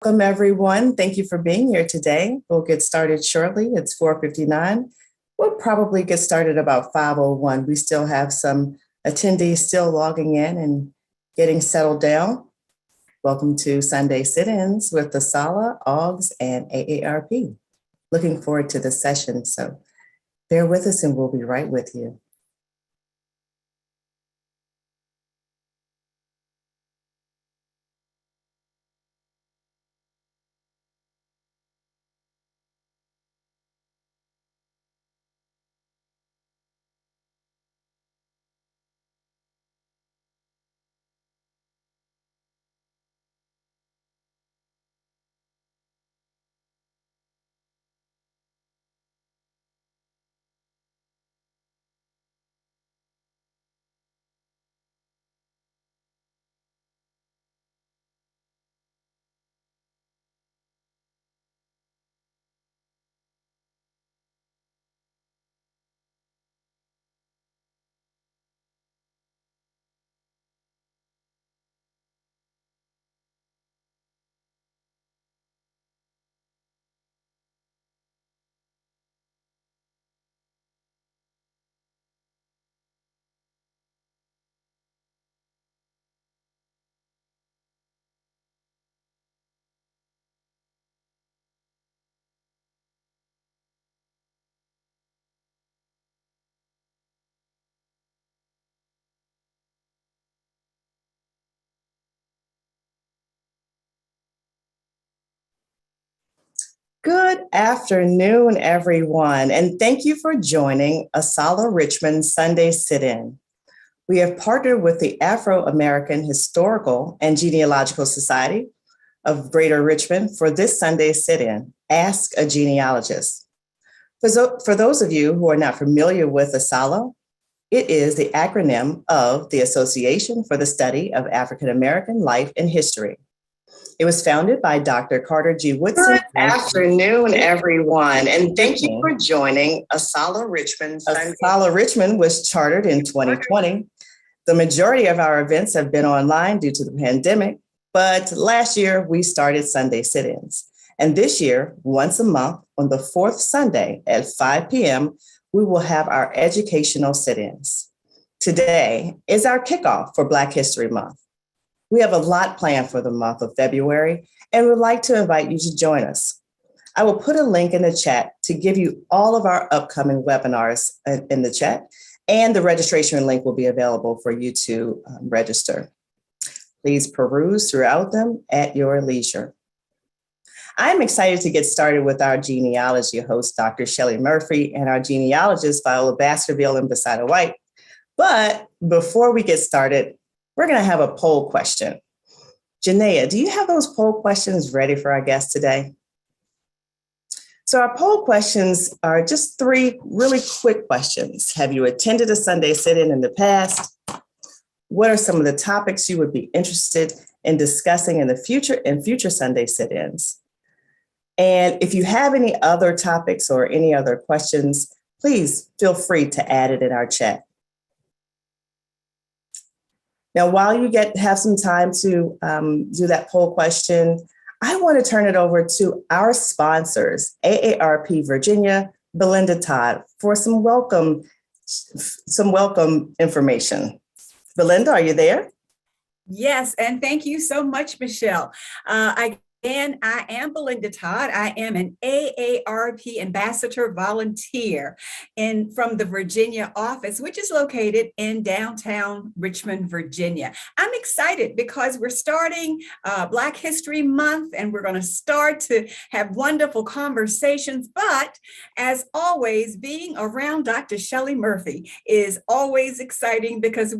Welcome, everyone. Thank you for being here today. We'll get started shortly. It's 4:59. We'll probably get started about 5:01. We still have some attendees still logging in and getting settled down. Welcome to Sunday Sit-ins with ASALH, AUGS, and AARP. Looking forward to the session, so bear with us and we'll be right with you. Good afternoon, everyone, and thank you for joining ASALH Richmond Sunday Sit-In. We have partnered with the Afro-American Historical and Genealogical Society of Greater Richmond for this Sunday Sit-In, Ask a Genealogist. For those of you who are not familiar with ASALH, it is the acronym of the Association for the Study of African American Life and History. It was founded by Dr. Carter G. Woodson. Good afternoon, everyone, and thank you for joining ASALH Richmond. ASALH Richmond was chartered in 2020. The majority of our events have been online due to the pandemic, but last year we started Sunday Sit-ins. And this year, once a month on the fourth Sunday at 5 p.m., we will have our educational sit-ins. Today is our kickoff for Black History Month. We have a lot planned for the month of February and would like to invite you to join us. I will put a link in the chat to give you all of our upcoming webinars in the chat, and the registration link will be available for you to register. Please peruse throughout them at your leisure. I'm excited to get started with our genealogy host, Dr. Shelley Murphy, and our genealogist, Viola Baskerville and Besida White. But before we get started, we're going to have a poll question. Janaea, do you have those poll questions ready for our guests today? So our poll questions are just 3 really quick questions. Have you attended a Sunday sit-in in the past? What are some of the topics you would be interested in discussing in the future Sunday sit-ins? And if you have any other topics or any other questions, please feel free to add it in our chat. Now, while you have some time to do that poll question, I want to turn it over to our sponsors, AARP Virginia, Belinda Todd, for some welcome information. Belinda, are you there? Yes, and thank you so much, Michelle. And I am Belinda Todd. I am an AARP Ambassador Volunteer from the Virginia office, which is located in downtown Richmond, Virginia. I'm excited because we're starting Black History Month, and we're going to start to have wonderful conversations. But as always, being around Dr. Shelley Murphy is always exciting because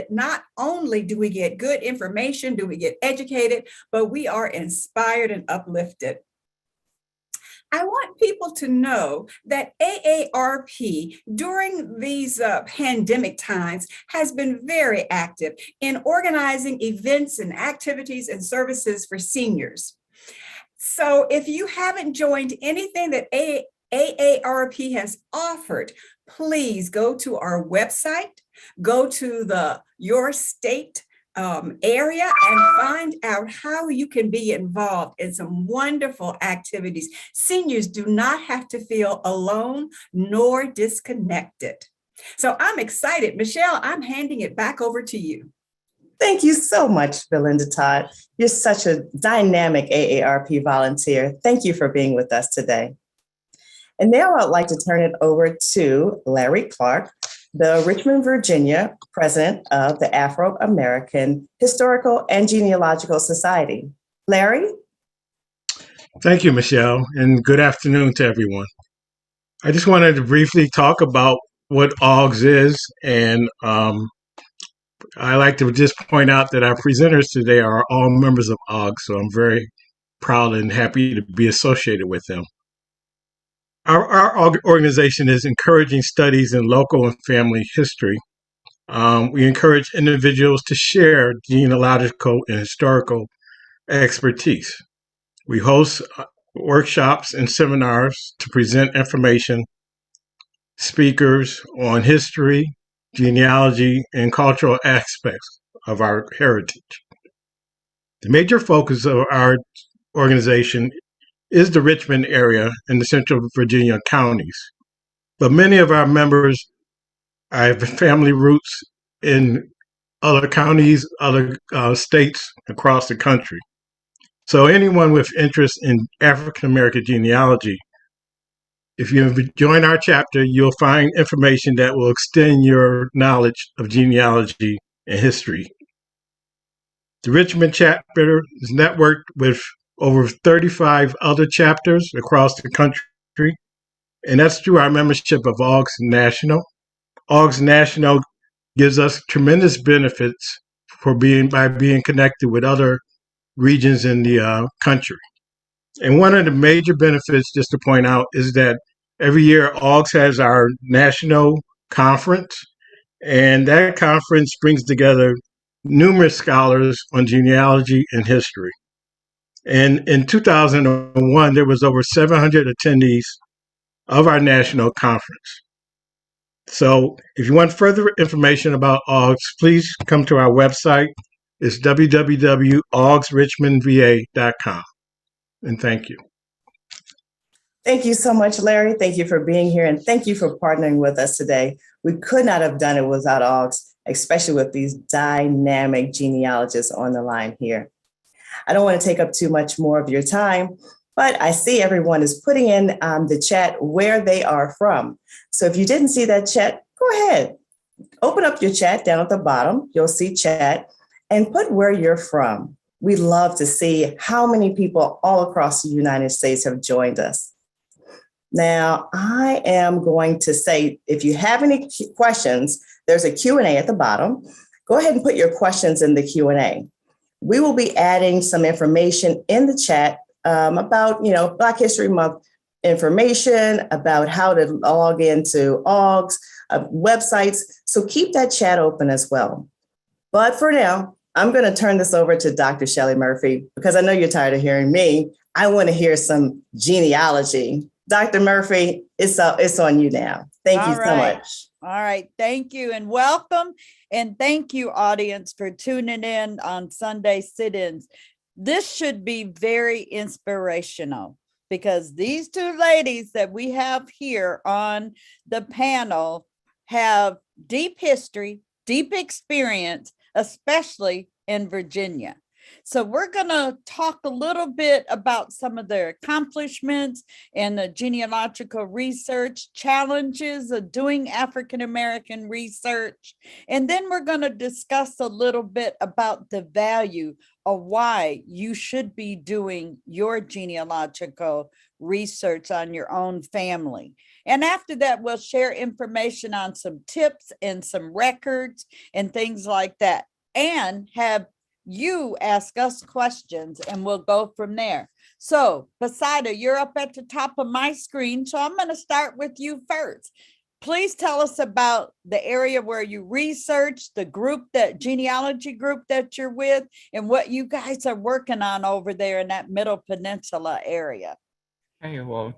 not only do we get good information, do we get educated, but we are inspired and uplifted. I want people to know that AARP during these pandemic times has been very active in organizing events and activities and services for seniors. So if you haven't joined anything that AARP has offered, please go to our website, go to your state area and find out how you can be involved in some wonderful activities. Seniors do not have to feel alone nor disconnected. So I'm excited. Michelle, I'm handing it back over to you. Thank you so much, Belinda Todd. You're such a dynamic AARP volunteer. Thank you for being with us today. And now I'd like to turn it over to Larry Clark, the Richmond, Virginia president of the Afro-American Historical and Genealogical Society. Larry? Thank you, Michelle, and good afternoon to everyone. I just wanted to briefly talk about what AUGS is, and I like to just point out that our presenters today are all members of AUGS, so I'm very proud and happy to be associated with them. Our organization is encouraging studies in local and family history. We encourage individuals to share genealogical and historical expertise. We host workshops and seminars to present information, speakers on history, genealogy, and cultural aspects of our heritage. The major focus of our organization is the Richmond area and the Central Virginia counties, but many of our members have family roots in other counties, other states across the country. So anyone with interest in African American genealogy, if you join our chapter, you'll find information that will extend your knowledge of genealogy and history. The Richmond chapter is networked with over 35 other chapters across the country, and that's through our membership of AUGS National. AUGS National gives us tremendous benefits by being connected with other regions in the country. And one of the major benefits, just to point out, is that every year AUGS has our national conference, and that conference brings together numerous scholars on genealogy and history. And in 2001, there was over 700 attendees of our national conference. So if you want further information about AUGS, please come to our website. It's www.augsrichmondva.com. And thank you. Thank you so much, Larry. Thank you for being here, and thank you for partnering with us today. We could not have done it without AUGS, especially with these dynamic genealogists on the line here. I don't want to take up too much more of your time, but I see everyone is putting in the chat where they are from. So if you didn't see that chat, go ahead. Open up your chat down at the bottom. You'll see chat and put where you're from. We'd love to see how many people all across the United States have joined us. Now, I am going to say, if you have any questions, there's a Q&A at the bottom. Go ahead and put your questions in the Q&A. We will be adding some information in the chat about, Black History Month information, about how to log into AUGS websites. So keep that chat open as well. But for now, I'm going to turn this over to Dr. Shelley Murphy, because I know you're tired of hearing me. I want to hear some genealogy. Dr. Murphy, it's on you now. Thank you so much. All right. Thank you and welcome. And thank you, audience, for tuning in on Sunday sit-ins. This should be very inspirational, because these two ladies that we have here on the panel have deep history, deep experience, especially in Virginia. So we're going to talk a little bit about some of their accomplishments and the genealogical research challenges of doing African-American research. And then we're going to discuss a little bit about the value of why you should be doing your genealogical research on your own family. And after that, we'll share information on some tips and some records and things like that, and have you ask us questions, and we'll go from there. So, Poseida, you're up at the top of my screen, so I'm going to start with you first. Please tell us about the area where you research, the group, that genealogy group that you're with, and what you guys are working on over there in that Middle Peninsula area. Hey, well,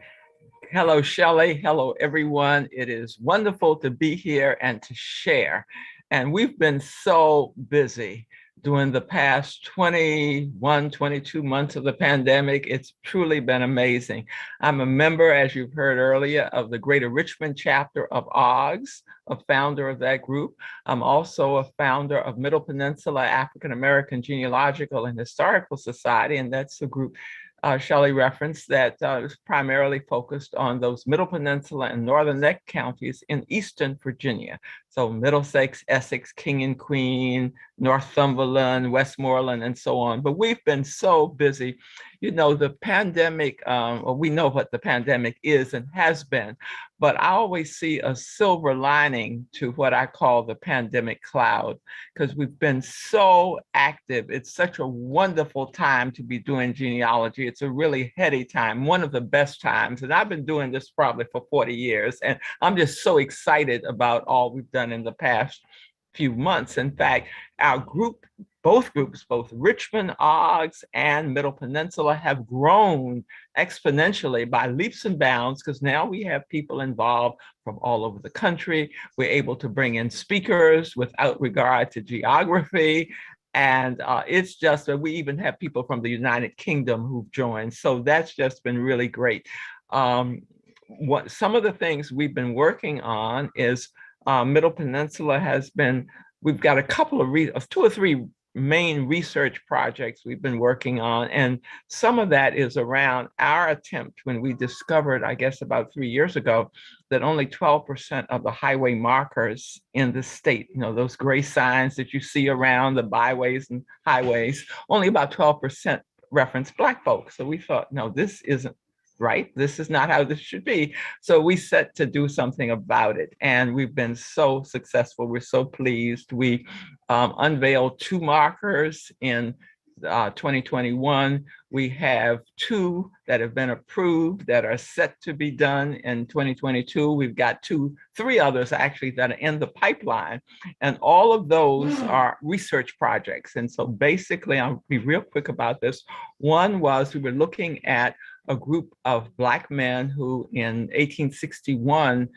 hello, Shelley. Hello, everyone. It is wonderful to be here and to share. And we've been so busy during the past 21, 22 months of the pandemic. It's truly been amazing. I'm a member, as you've heard earlier, of the Greater Richmond chapter of AARP, a founder of that group. I'm also a founder of Middle Peninsula African-American Genealogical and Historical Society, and that's a group Shelley referenced that is primarily focused on those Middle Peninsula and Northern Neck counties in Eastern Virginia. So Middlesex, Essex, King and Queen, Northumberland, Westmoreland, and so on. But we've been so busy. You know, the pandemic, or we know what the pandemic is and has been, but I always see a silver lining to what I call the pandemic cloud, because we've been so active. It's such a wonderful time to be doing genealogy. It's a really heady time, one of the best times. And I've been doing this probably for 40 years. And I'm just so excited about all we've done in the past few months. In fact, our group, both groups, both Richmond, AARP, and Middle Peninsula, have grown exponentially by leaps and bounds, because now we have people involved from all over the country. We're able to bring in speakers without regard to geography. And it's just that we even have people from the United Kingdom who've joined. So that's just been really great. What some of the things we've been working on is Middle Peninsula has been, we've got a couple of 2 or 3 main research projects we've been working on. And some of that is around our attempt when we discovered, I guess about 3 years ago, that only 12% of the highway markers in the state, you know, those gray signs that you see around the byways and highways, only about 12% reference Black folks. So we thought, no, this isn't right. This is not how this should be. So we set to do something about it. And we've been so successful. We're so pleased. We unveiled 2 markers in 2021. We have 2 that have been approved that are set to be done in 2022. We've got 3 others actually that are in the pipeline. And all of those are research projects. And so basically, I'll be real quick about this. One was we were looking at a group of Black men who in 1861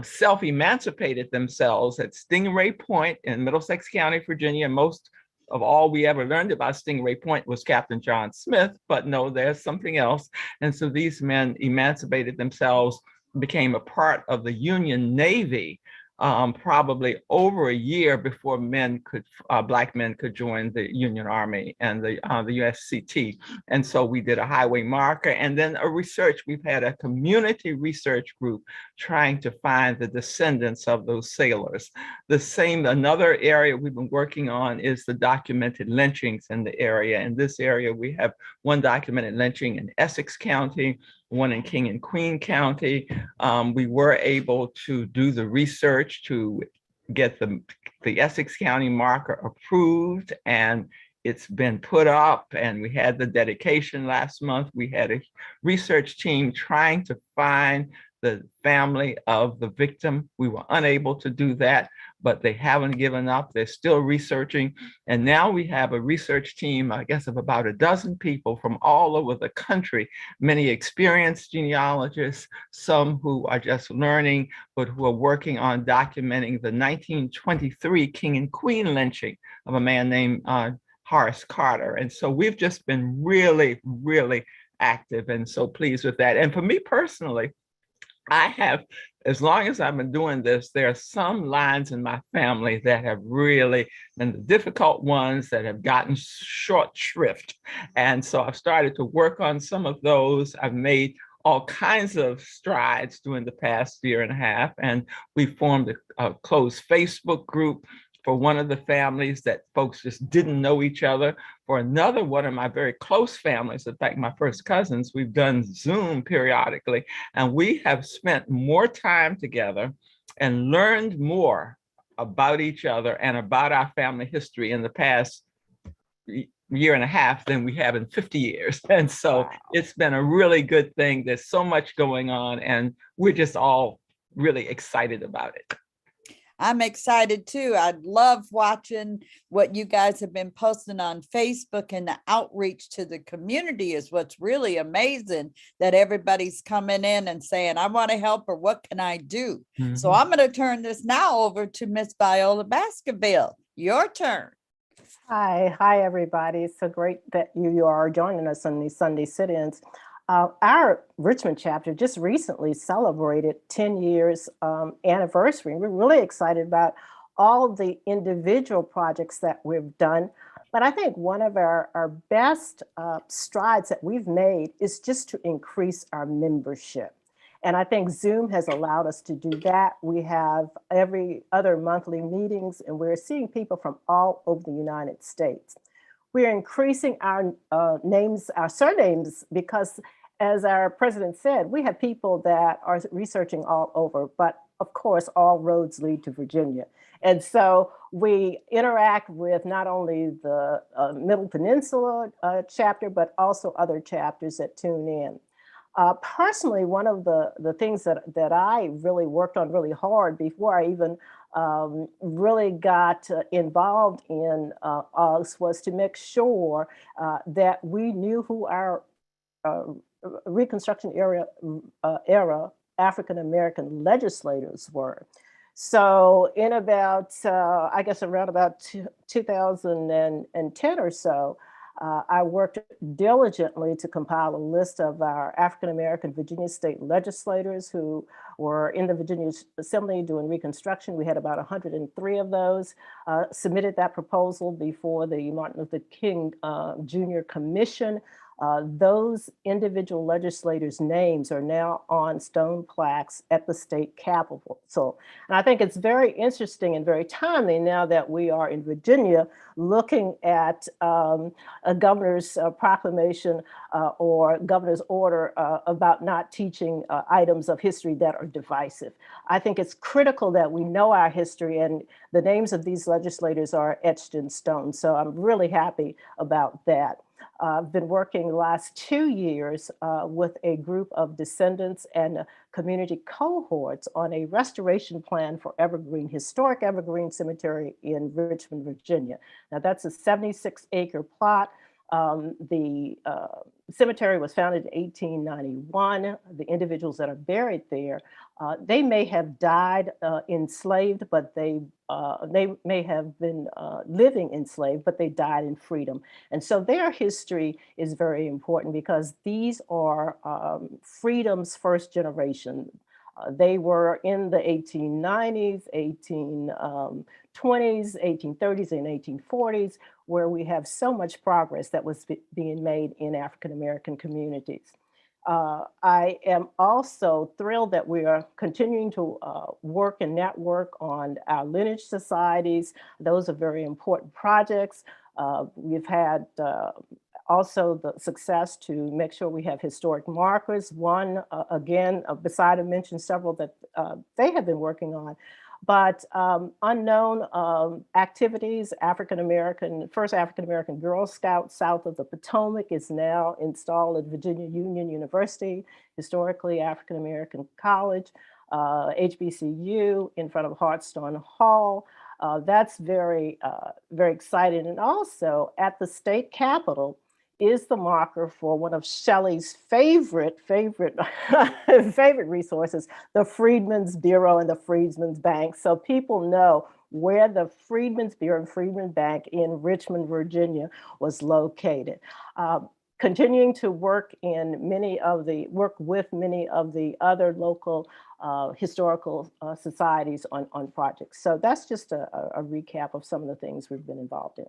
self-emancipated themselves at Stingray Point in Middlesex County, Virginia. Most of all we ever learned about Stingray Point was Captain John Smith, but no, there's something else. And so these men emancipated themselves, became a part of the Union Navy, probably over a year before Black men could join the Union Army and the USCT. And so we did a highway marker and then a research. We've had a community research group trying to find the descendants of those sailors. Another area we've been working on is the documented lynchings in the area. In this area, we have 1 documented lynching in Essex County, 1 in King and Queen County. We were able to do the research to get the Essex County marker approved, and it's been put up, and we had the dedication last month. We had a research team trying to find the family of the victim. We were unable to do that, but they haven't given up. They're still researching. And now we have a research team, I guess, of about a dozen people from all over the country, many experienced genealogists, some who are just learning, but who are working on documenting the 1923 King and Queen lynching of a man named Horace Carter. And so we've just been really, really active and so pleased with that. And for me personally, I have, as long as I've been doing this, there are some lines in my family that have really been the difficult ones that have gotten short shrift. And so I've started to work on some of those. I've made all kinds of strides during the past 1.5 years. And we formed a closed Facebook group for one of the families that folks just didn't know each other. For another one of my very close families, in fact, my first cousins, we've done Zoom periodically, and we have spent more time together and learned more about each other and about our family history in the past 1.5 years than we have in 50 years. And so It's been a really good thing. There's so much going on, and we're just all really excited about it. I'm excited too. I love watching what you guys have been posting on Facebook, and the outreach to the community is what's really amazing, that everybody's coming in and saying, I want to help, or what can I do? Mm-hmm. So I'm going to turn this now over to Miss Viola Baskerville. Your turn. Hi, everybody. It's so great that you are joining us on these Sunday sit-ins. Our Richmond chapter just recently celebrated 10 years anniversary. We're really excited about all of the individual projects that we've done. But I think one of our best strides that we've made is just to increase our membership. And I think Zoom has allowed us to do that. We have every other monthly meetings, and we're seeing people from all over the United States. We're increasing our names, our surnames, because as our president said, we have people that are researching all over, but of course, all roads lead to Virginia. And so we interact with not only the Middle Peninsula chapter, but also other chapters that tune in. Personally, one of the things that I really worked on really hard before I even really got involved in AUGS was to make sure that we knew who our Reconstruction era African-American legislators were. So in about, I guess around about 2010 or so, I worked diligently to compile a list of our African-American Virginia state legislators who were in the Virginia Assembly doing Reconstruction. We had about 103 of those, submitted that proposal before the Martin Luther King Jr. Commission. Those individual legislators' names are now on stone plaques at the state capitol. So, and I think it's very interesting and very timely now that we are in Virginia looking at a governor's proclamation or governor's order about not teaching items of history that are divisive. I think it's critical that we know our history, and the names of these legislators are etched in stone. So I'm really happy about that. I've been working the last 2 years with a group of descendants and community cohorts on a restoration plan for historic Evergreen Cemetery in Richmond, Virginia. Now that's a 76-acre plot. The cemetery was founded in 1891. The individuals that are buried there, they may have died enslaved, but they may have been living enslaved, but they died in freedom. And so their history is very important because these are freedom's first generation. They were in the 1890s, 1820s, 1830s, and 1840s, where we have so much progress that was being made in African-American communities. I am also thrilled that we are continuing to work and network on our lineage societies. Those are very important projects. We've had also the success to make sure we have historic markers. One, again, beside I mentioned several that they have been working on, but unknown activities. First African-American Girl Scout south of the Potomac is now installed at Virginia Union University, historically African-American college, HBCU in front of Hartstone Hall. That's very, very exciting. And also at the state capitol is the marker for one of Shelley's favorite resources, the Freedmen's Bureau and the Freedmen's Bank. So people know where the Freedmen's Bureau and Freedmen's Bank in Richmond, Virginia was located. Continuing to work with many of the other local historical societies on projects. So that's just a recap of some of the things we've been involved in.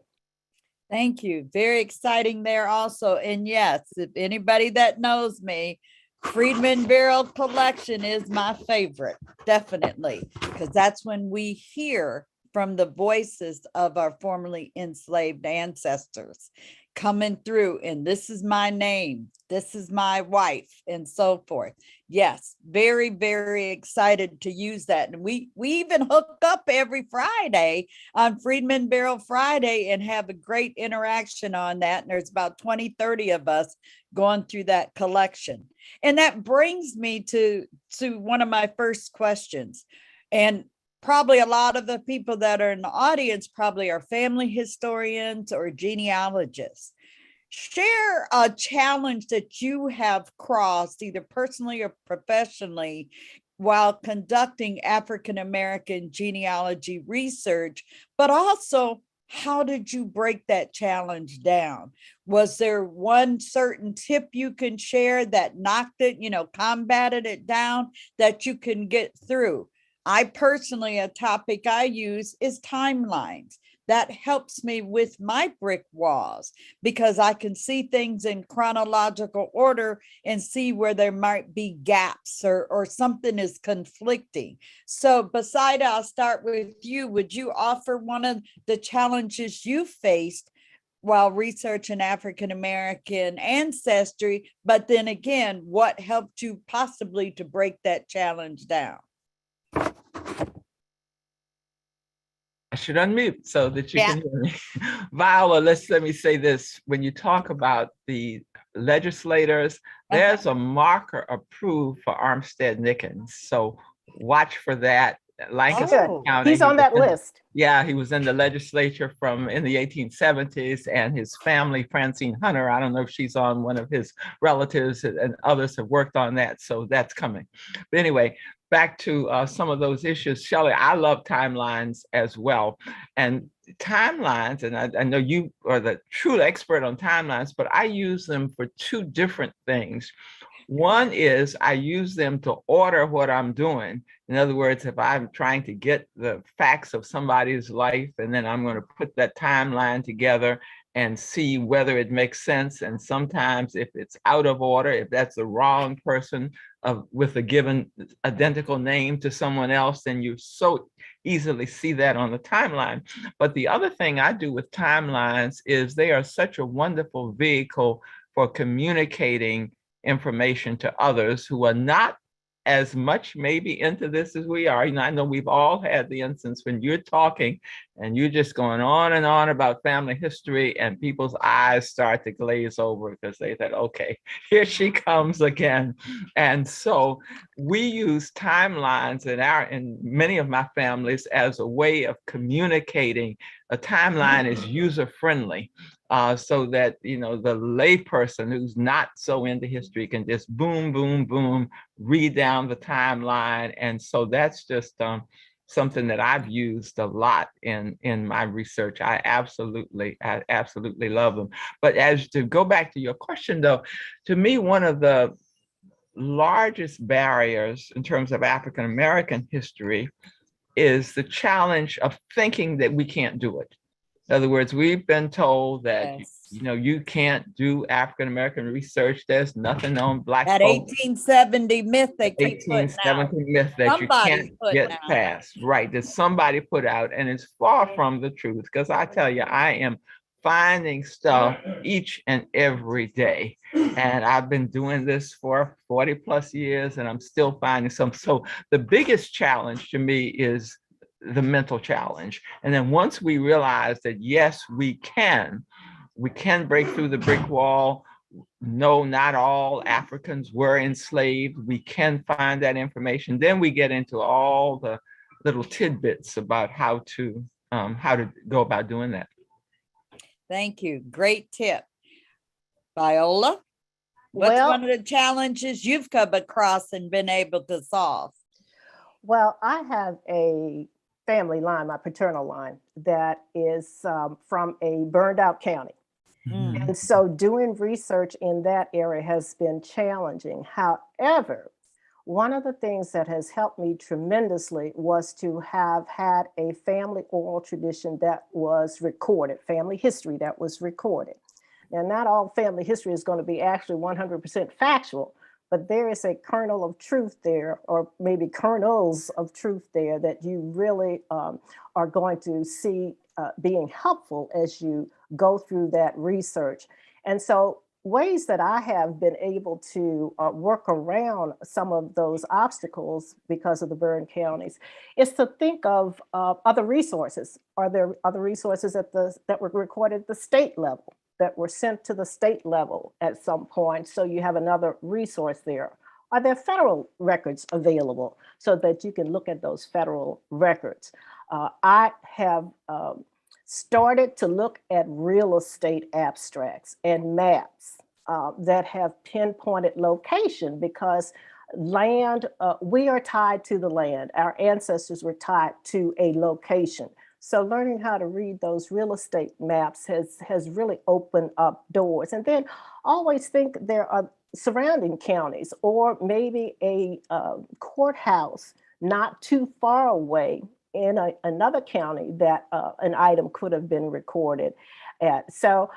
Thank you. Very exciting there also. And yes, if anybody that knows me, Freedmen Bureau collection is my favorite, definitely, because that's when we hear from the voices of our formerly enslaved ancestors coming through, and this is my name, this is my wife, and so forth. Yes, very, very excited to use that. And we even hook up every Friday on Freedmen Bureau Friday and have a great interaction on that. And there's about 20, 30 of us going through that collection. And that brings me to one of my first questions. And probably a lot of the people that are in the audience probably are family historians or genealogists. Share a challenge that you have crossed either personally or professionally while conducting African-American genealogy research, but also How did you break that challenge down? Was there one certain tip you can share that knocked it, combated it down that you can get through? I personally, a topic I use is timelines. That helps me with my brick walls because I can see things in chronological order and see where there might be gaps or something is conflicting. So, Basaida, I'll start with you. Would you offer one of the challenges you faced while researching African American ancestry? But then again, what helped you possibly to break that challenge down? I should unmute so that you can hear me. Viola, let me say this. When you talk about the legislators, there's a marker approved for Armstead-Nickens. So watch for that. Lancaster County. He's on that list. Yeah, he was in the legislature in the 1870s, and his family, Francine Hunter, I don't know if she's on one of his relatives, and others have worked on that. So that's coming. But anyway, back to some of those issues. Shelley, I love timelines as well. And timelines, and I know you are the true expert on timelines, but I use them for two different things. One is I use them to order what I'm doing. In other words, if I'm trying to get the facts of somebody's life, and then I'm going to put that timeline together and see whether it makes sense. And sometimes if it's out of order, if that's the wrong person with a given identical name to someone else, then you so easily see that on the timeline. But the other thing I do with timelines is they are such a wonderful vehicle for communicating information to others who are not as much maybe into this as we are. I know we've all had the instance when you're talking and you're just going on and on about family history and people's eyes start to glaze over because they said, okay, here she comes again. And so we use timelines in many of my families as a way of communicating. A timeline is user-friendly. So that, the layperson who's not so into history can just boom, boom, boom, read down the timeline. And so that's just something that I've used a lot in my research. I absolutely love them. But as to go back to your question, though, to me, one of the largest barriers in terms of African American history is the challenge of thinking that we can't do it. In other words, we've been told that, you can't do African-American research. There's nothing on Black that folks. 1870 myth they keep 1870 myth that Somebody's you can't get past. Right, that somebody put out, and it's far from the truth. Because I tell you, I am finding stuff each and every day. And I've been doing this for 40 plus years, and I'm still finding some. So the biggest challenge to me is the mental challenge. And then once we realize that, yes, we can break through the brick wall. No, not all Africans were enslaved. We can find that information. Then we get into all the little tidbits about how to go about doing that. Thank you. Great tip. Viola, what's one of the challenges you've come across and been able to solve? Well, I have a family line, my paternal line, that is from a burned out county. And so doing research in that area has been challenging. However, one of the things that has helped me tremendously was to have had a family oral tradition that was recorded, family history that was recorded. Now, not all family history is going to be actually 100% factual, but there is a kernel of truth there, or maybe kernels of truth there that you really are going to see being helpful as you go through that research. And so ways that I have been able to work around some of those obstacles because of the burned counties is to think of other resources. Are there other resources that were recorded at the state level, that were sent to the state level at some point, so you have another resource there? Are there federal records available so that you can look at those federal records? I have started to look at real estate abstracts and maps that have pinpointed location, because land, we are tied to the land. Our ancestors were tied to a location. So learning how to read those real estate maps has really opened up doors. And then always think there are surrounding counties or maybe a courthouse not too far away in another county that an item could have been recorded at. So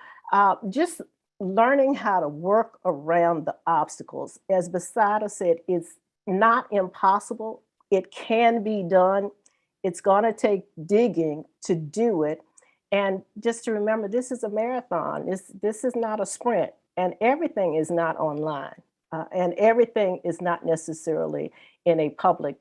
just learning how to work around the obstacles. As Basada said, it's not impossible. It can be done. It's going to take digging to do it. And just to remember, this is a marathon. This is not a sprint. And everything is not online. And everything is not necessarily in a public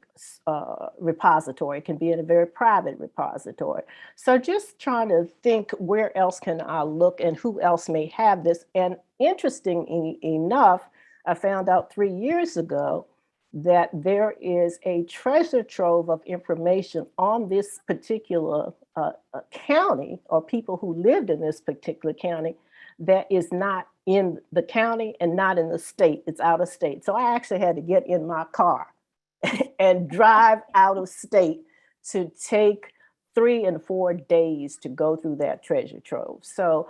repository. It can be in a very private repository. So just trying to think, where else can I look and who else may have this? And interesting enough, I found out 3 years ago that there is a treasure trove of information on this particular county, or people who lived in this particular county, that is not in the county and not in the state. It's out of state. So I actually had to get in my car and drive out of state to take 3 and 4 days to go through that treasure trove. So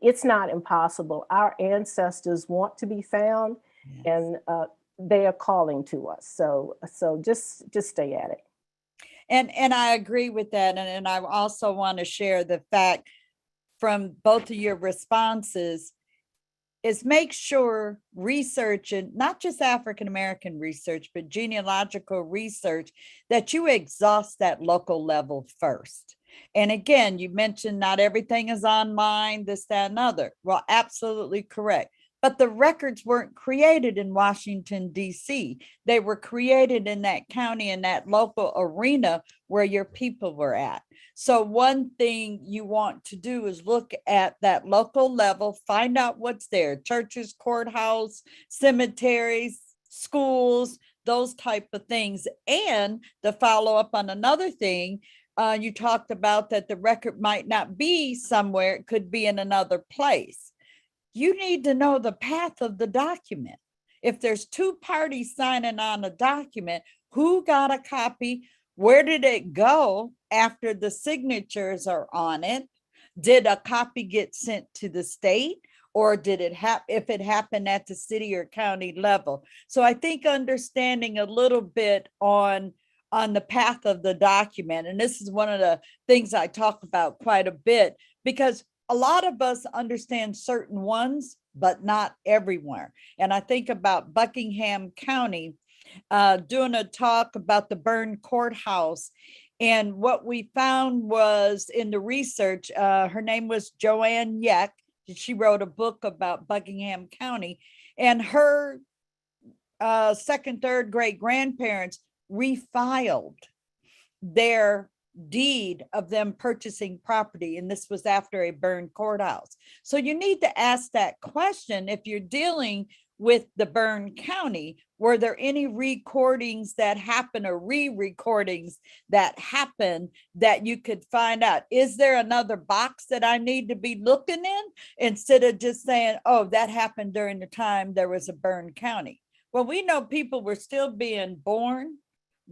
it's not impossible. Our ancestors want to be found, yes, and they are calling to us. So just stay at it. And I agree with that. And I also want to share the fact from both of your responses is make sure research, and not just African-American research, but genealogical research, that you exhaust that local level first. And again, you mentioned not everything is online, this, that, and other. Well, absolutely correct. But the records weren't created in Washington, D.C. They were created in that county, in that local arena where your people were at. So one thing you want to do is look at that local level, find out what's there: churches, courthouse, cemeteries, schools, those type of things. And to follow up on another thing, you talked about that the record might not be somewhere, it could be in another place. You need to know the path of the document. If there's 2 parties signing on a document, who got a copy? Where did it go after the signatures are on it? Did a copy get sent to the state, or did it if it happened at the city or county level? So I think understanding a little bit on the path of the document, and this is one of the things I talk about quite a bit, because a lot of us understand certain ones, but not everywhere. And I think about Buckingham County doing a talk about the burned courthouse. And what we found was in the research, her name was Joanne Yeck. She wrote a book about Buckingham County, and her second, third great grandparents refiled their deed of them purchasing property, and this was after a burned courthouse. So you need to ask that question if you're dealing with the burned county. Were there any recordings that happen, or re-recordings that happen, that you could find out? Is there another box that I need to be looking in, instead of just saying, oh, that happened during the time there was a burned county? Well, we know people were still being born,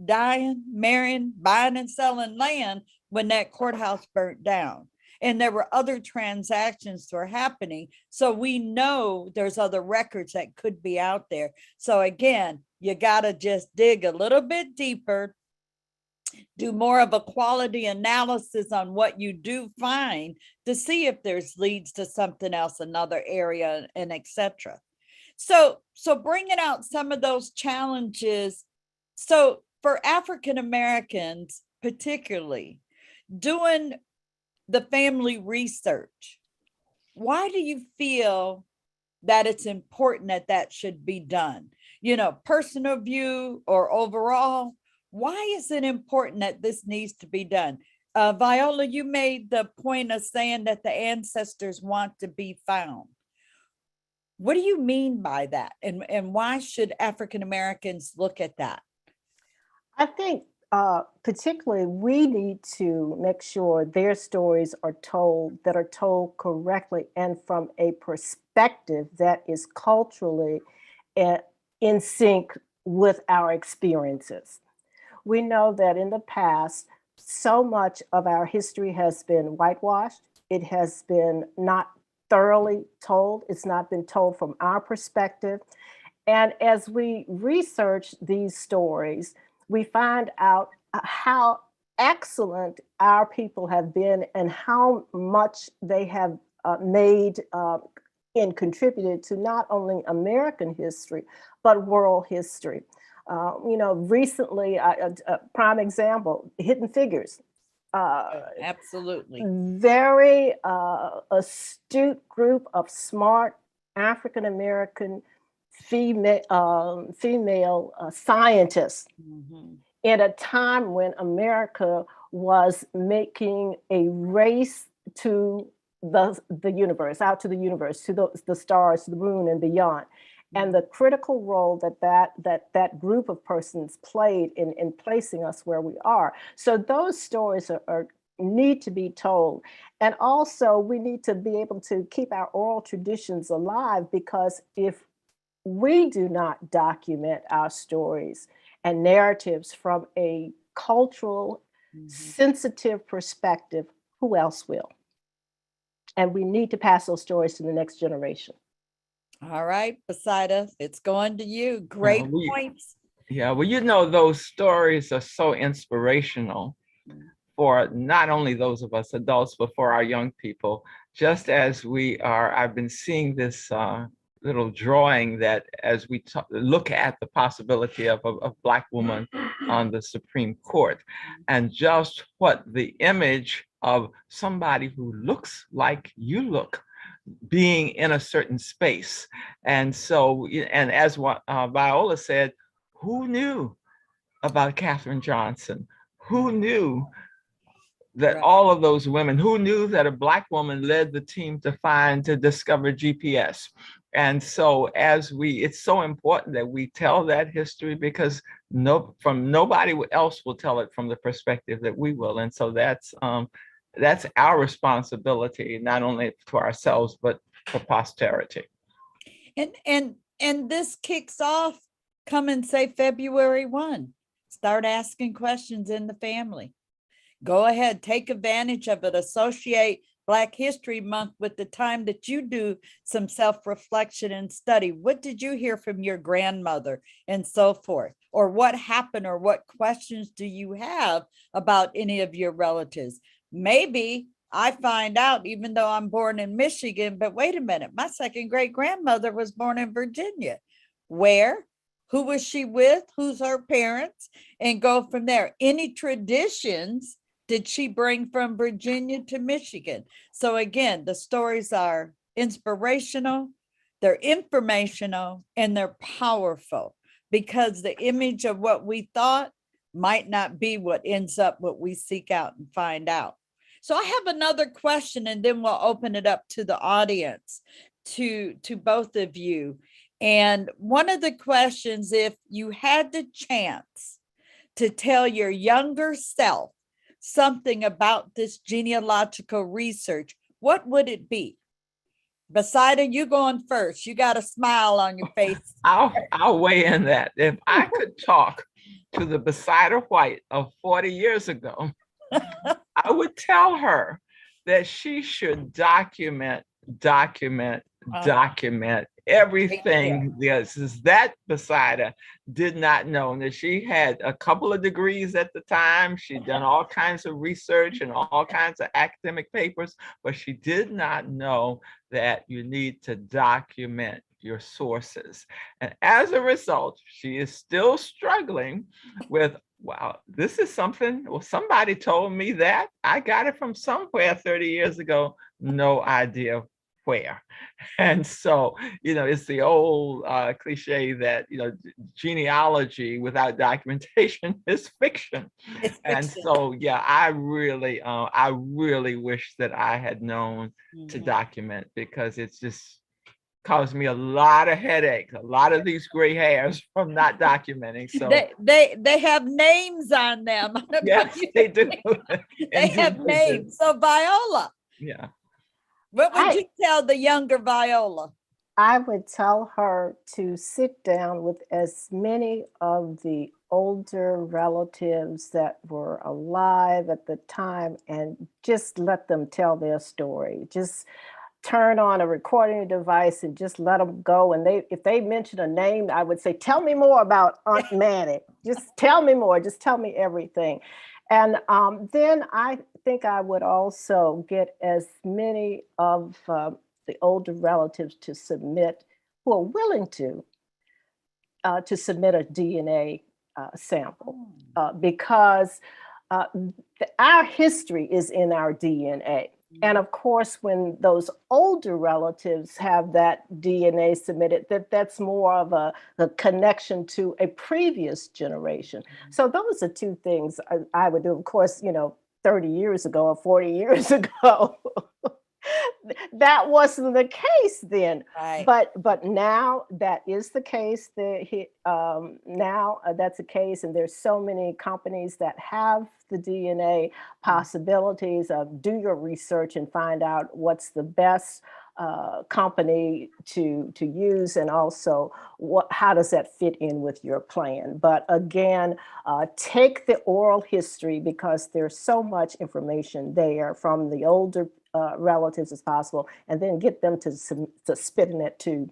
dying, marrying, buying and selling land when that courthouse burnt down. And there were other transactions that were happening. So we know there's other records that could be out there. So again, you got to just dig a little bit deeper, do more of a quality analysis on what you do find, to see if there's leads to something else, another area, and etc. So bringing out some of those challenges. So for African Americans, particularly doing the family research, why do you feel that it's important that that should be done? You know, personal view or overall, why is it important that this needs to be done? Viola, you made the point of saying that the ancestors want to be found. What do you mean by that? And why should African Americans look at that? I think particularly we need to make sure their stories are told correctly and from a perspective that is culturally in sync with our experiences. We know that in the past, so much of our history has been whitewashed. It has been not thoroughly told. It's not been told from our perspective. And as we research these stories, we find out how excellent our people have been and how much they have made and contributed to not only American history, but world history. Recently, a prime example, Hidden Figures. Absolutely. Very astute group of smart African-American female scientists in a time when America was making a race to the universe, out to the universe, to the stars, to the moon and beyond. And the critical role that group of persons played in placing us where we are. So those stories need to be told. And also we need to be able to keep our oral traditions alive, because if we do not document our stories and narratives from a cultural, sensitive perspective, who else will? And we need to pass those stories to the next generation. All right, Poseida, it's going to you. Great points. Yeah, well, those stories are so inspirational for not only those of us adults, but for our young people. Just as I've been seeing this little drawing that as we look at the possibility of a Black woman on the Supreme Court, and just what the image of somebody who looks like you look being in a certain space. And so, and as what Viola said, who knew about Katherine Johnson? Who knew that all of those women, who knew that a Black woman led the team to discover GPS? And so it's so important that we tell that history, because nobody else will tell it from the perspective that we will. And so that's our responsibility, not only to ourselves, but for posterity. And this kicks off, come and say February 1. Start asking questions in the family. Go ahead, take advantage of it. Associate Black History Month with the time that you do some self-reflection and study. What did you hear from your grandmother and so forth? Or what happened, or what questions do you have about any of your relatives? Maybe I find out, even though I'm born in Michigan, but wait a minute, my second great grandmother was born in Virginia. Where? Who was she with? Who's her parents? And go from there. Any traditions did she bring from Virginia to Michigan? So again, the stories are inspirational, they're informational, and they're powerful, because the image of what we thought might not be what ends up what we seek out and find out. So I have another question, and then we'll open it up to the audience, to both of you. And one of the questions, if you had the chance to tell your younger self something about this genealogical research, what would it be? Poseida, you going first. You got a smile on your face. I'll weigh in that. If I could talk to the Poseida White of 40 years ago, I would tell her that she should document everything. Yes, that Poseida did not know that she had a couple of degrees at the time. She'd done all kinds of research and all kinds of academic papers, but she did not know that you need to document your sources. And as a result, she is still struggling with, wow, this is something, well, somebody told me that. I got it from somewhere 30 years ago, no idea where. And so, it's the old cliche that, genealogy without documentation is fiction. And so, yeah, I really wish that I had known to document, because it's just caused me a lot of headaches, a lot of these gray hairs from not documenting. So they have names on them. Yes, they do. They have names. So Viola. Yeah. What would you tell the younger Viola? I would tell her to sit down with as many of the older relatives that were alive at the time and just let them tell their story. Just turn on a recording device and just let them go. And if they mention a name, I would say, tell me more about Aunt Manny. Just tell me more. Just tell me everything. And then I think I would also get as many of the older relatives to submit, who are willing to submit a DNA sample, because our history is in our DNA. And of course, when those older relatives have that DNA submitted, that's more of a connection to a previous generation. So those are two things I would do. Of course, 30 years ago or 40 years ago, that wasn't the case then. Right. But now that is the case. Now that's the case, and there's so many companies that have the DNA possibilities of do your research and find out what's the best company to use, and also how does that fit in with your plan. But again, take the oral history, because there's so much information there from the older relatives as possible, and then get them to spit in that tube.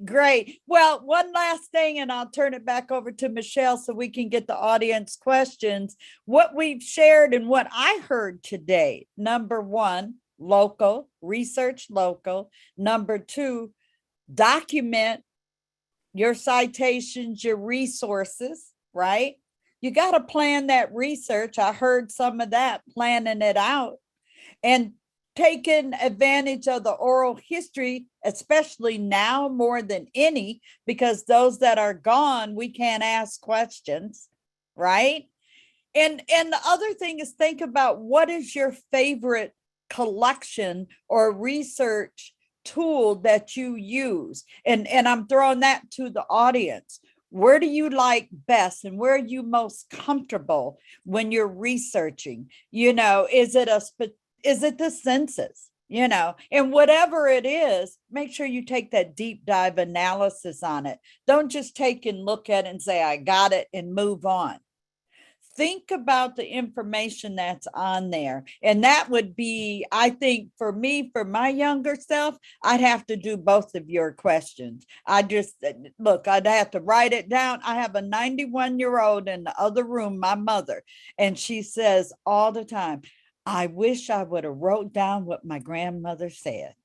Great. Well, one last thing, and I'll turn it back over to Michelle so we can get the audience questions. What we've shared and what I heard today: number one, local, research local. Number two, document your citations, your resources, right? You got to plan that research. I heard some of that, planning it out, and taking advantage of the oral history, especially now more than any, because those that are gone, we can't ask questions, right? And the other thing is, think about what is your favorite collection or research tool that you use. And I'm throwing that to the audience. Where do you like best, and where are you most comfortable when you're researching? Is it the census? And whatever it is, make sure you take that deep dive analysis on it. Don't just take and look at it and say, I got it, and move on. Think about the information that's on there. And that would be, I think, for me, for my younger self, I'd have to do both of your questions. I'd have to write it down. I have a 91-year-old in the other room, my mother, and she says all the time, I wish I would have wrote down what my grandmother said.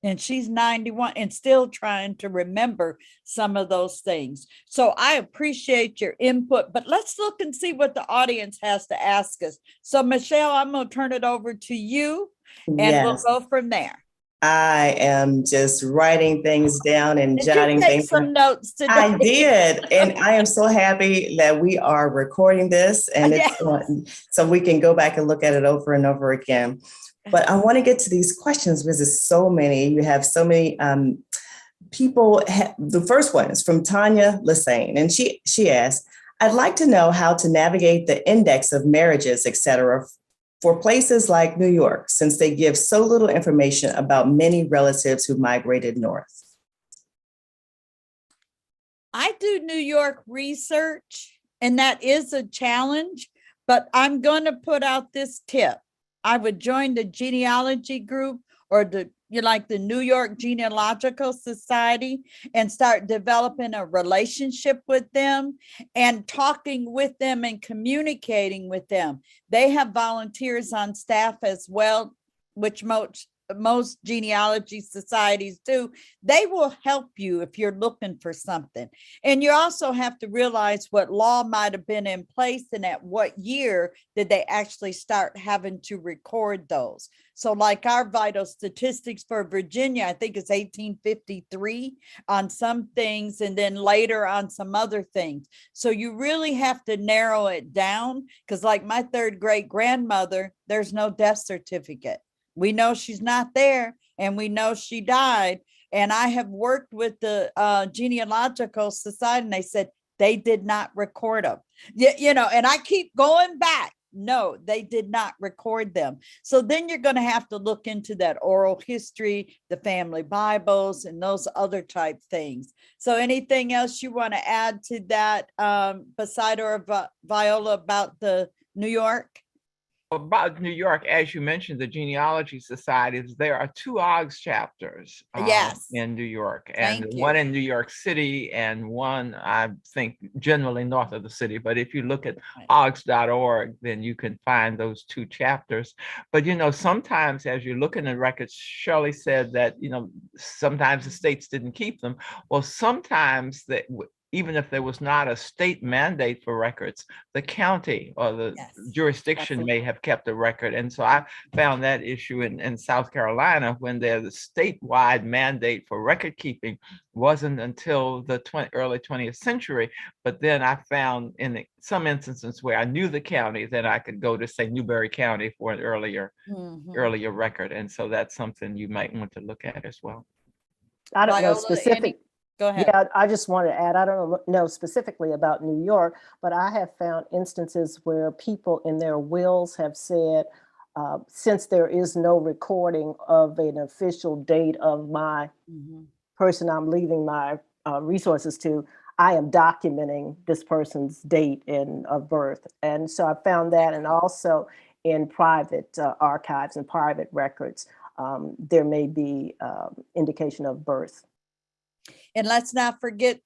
And she's 91 and still trying to remember some of those things. So I appreciate your input, but let's look and see what the audience has to ask us. So Michelle, I'm going to turn it over to you, and Yes. we'll go from there. I am just writing things down and jotting Did you take things some notes today? I did. And I am so happy that we are recording this, and it's so we can go back and look at it over and over again. But I want to get to these questions because there's so many. You have so many people. The first one is from Tanya Lassane, and she asked, I'd like to know how to navigate the index of marriages, et cetera, for places like New York, since they give so little information about many relatives who migrated north. I do New York research, and that is a challenge, but I'm going to put out this tip. I would join the genealogy group or the New York Genealogical Society and start developing a relationship with them and talking with them and communicating with them. They have volunteers on staff as well, which most genealogy societies do. They will help you if you're looking for something. And you also have to realize what law might have been in place and at what year did they actually start having to record those. So like our vital statistics for Virginia, I think it's 1853 on some things, and then later on some other things. So you really have to narrow it down, because like my third great grandmother, there's no death certificate. We know she's not there, and we know she died. And I have worked with the Genealogical Society, and they said they did not record them. And I keep going back. No, they did not record them. So then you're going to have to look into that oral history, the family Bibles, and those other type things. So anything else you want to add to that, Beside or Viola, about the New York? About New York, as you mentioned, the genealogy societies, there are 2 OGS chapters Yes. in New York, and Thank one you. in New York City and one, I think, generally north of the city. But if you look at Right. OGS.org, then you can find those 2 chapters. But, sometimes as you look in the records, Shirley said that, sometimes the states didn't keep them. Well, sometimes that even if there was not a state mandate for records, the county or the Yes. jurisdiction may have kept a record. And so I found that issue in South Carolina, when there's a statewide mandate for record keeping, wasn't until the early 20th century. But then I found in some instances where I knew the county, then I could go to, say, Newberry County for an earlier record. And so that's something you might want to look at as well. I don't know Viola, specific. Go ahead. Yeah, I just want to add, I don't know specifically about New York, but I have found instances where people in their wills have said, since there is no recording of an official date of my person I'm leaving my resources to, I am documenting this person's date of birth. And so I found that, and also in private archives and private records, there may be indication of birth. And let's not forget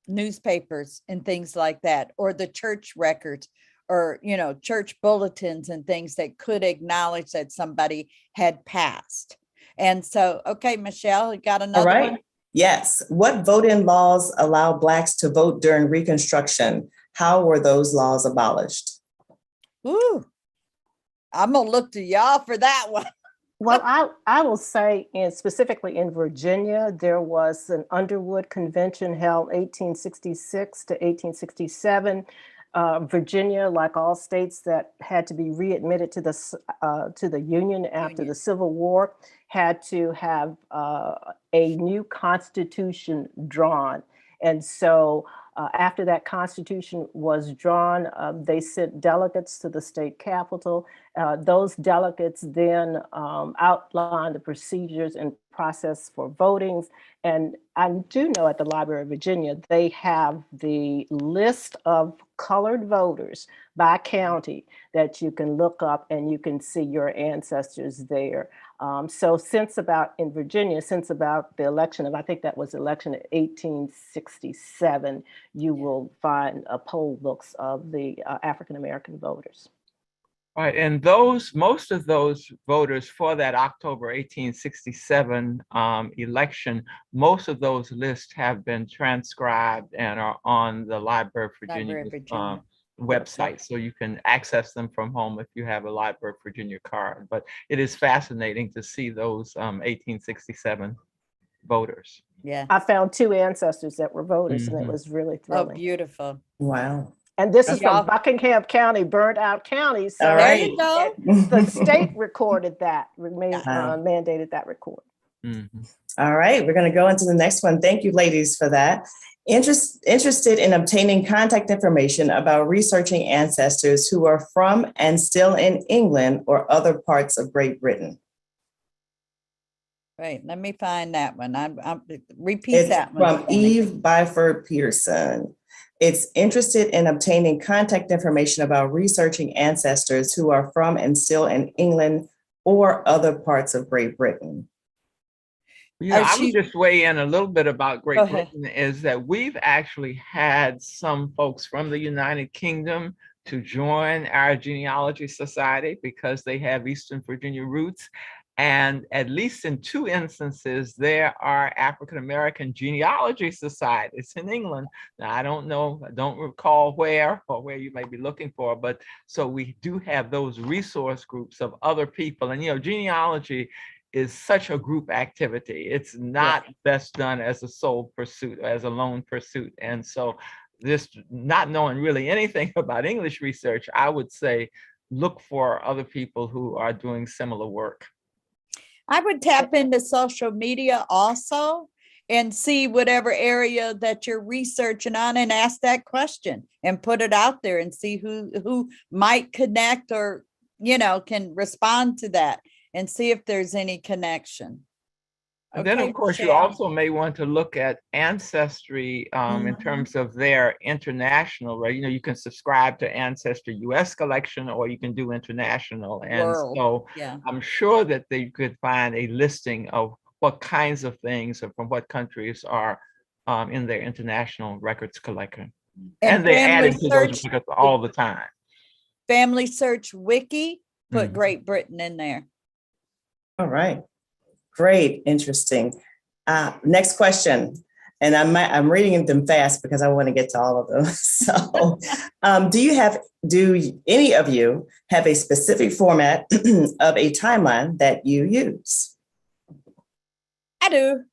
newspapers and things like that, or the church records, or, church bulletins and things that could acknowledge that somebody had passed. And so, okay, Michelle, you got another All right. one? Yes. What voting laws allow Blacks to vote during Reconstruction? How were those laws abolished? Ooh, I'm gonna look to y'all for that one. Well, I will say, specifically in Virginia, there was an Underwood Convention held 1866 to 1867. Virginia, like all states that had to be readmitted to the Union after the Civil War, had to have a new constitution drawn. And so after that constitution was drawn, they sent delegates to the state capitol. Those delegates then outlined the procedures and process for votings. And I do know at the Library of Virginia, they have the list of colored voters by county that you can look up, and you can see your ancestors there. So in Virginia, since about the election of, I think that was election in 1867, you will find poll books of the African-American voters. Right, and most of those voters for that October 1867 election, most of those lists have been transcribed and are on the Library of Virginia website, so you can access them from home if you have a Library of Virginia card. But it is fascinating to see those 1867 voters. Yeah, I found 2 ancestors that were voters, and it was really thrilling. Oh, beautiful. Wow. And this is from Buckingham County, burned out county. So All There right. you go. the state recorded that, mandated that record. All right, we're going to go into the next one. Thank you, ladies, for that. Interested in obtaining contact information about researching ancestors who are from and still in England or other parts of Great Britain. Right, let me find that one. Repeat that one. From Eve Byford Peterson. It's interested in obtaining contact information about researching ancestors who are from and still in England or other parts of Great Britain. I would just weigh in a little bit about Great Britain, is that we've actually had some folks from the United Kingdom to join our genealogy society because they have Eastern Virginia roots. And at least in 2 instances, there are African-American genealogy societies in England. Now, I don't recall where you may be looking for, but so we do have those resource groups of other people. And, genealogy is such a group activity. It's not best done as a sole pursuit, as a lone pursuit. And so this, not knowing really anything about English research, I would say, look for other people who are doing similar work. I would tap into social media also and see whatever area that you're researching on and ask that question and put it out there and see who might connect or, can respond to that and see if there's any connection. And then, of course, you also may want to look at Ancestry in terms of their international, right? You can subscribe to Ancestry US collection, or you can do international. And so I'm sure that they could find a listing of what kinds of things or from what countries are in their international records collection. And they add to those records all the time. Family Search Wiki, put Great Britain in there. All right. Great, interesting. Next question, and I'm reading them fast because I want to get to all of them. So, do any of you have a specific format of a timeline that you use? I do.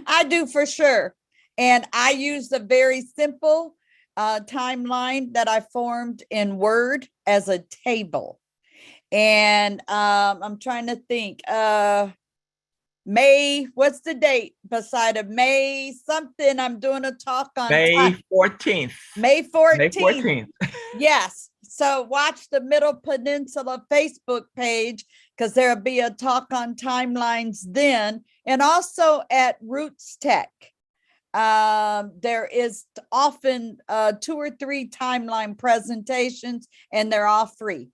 I do for sure, and I use a very simple timeline that I formed in Word as a table. And I'm trying to think, May, what's the date beside of May something? I'm doing a talk on May 14th. May 14th. May 14th. Yes. So watch the Middle Peninsula Facebook page, because there'll be a talk on timelines then. And also at Roots Tech. There is often 2 or 3 timeline presentations, and they're all free.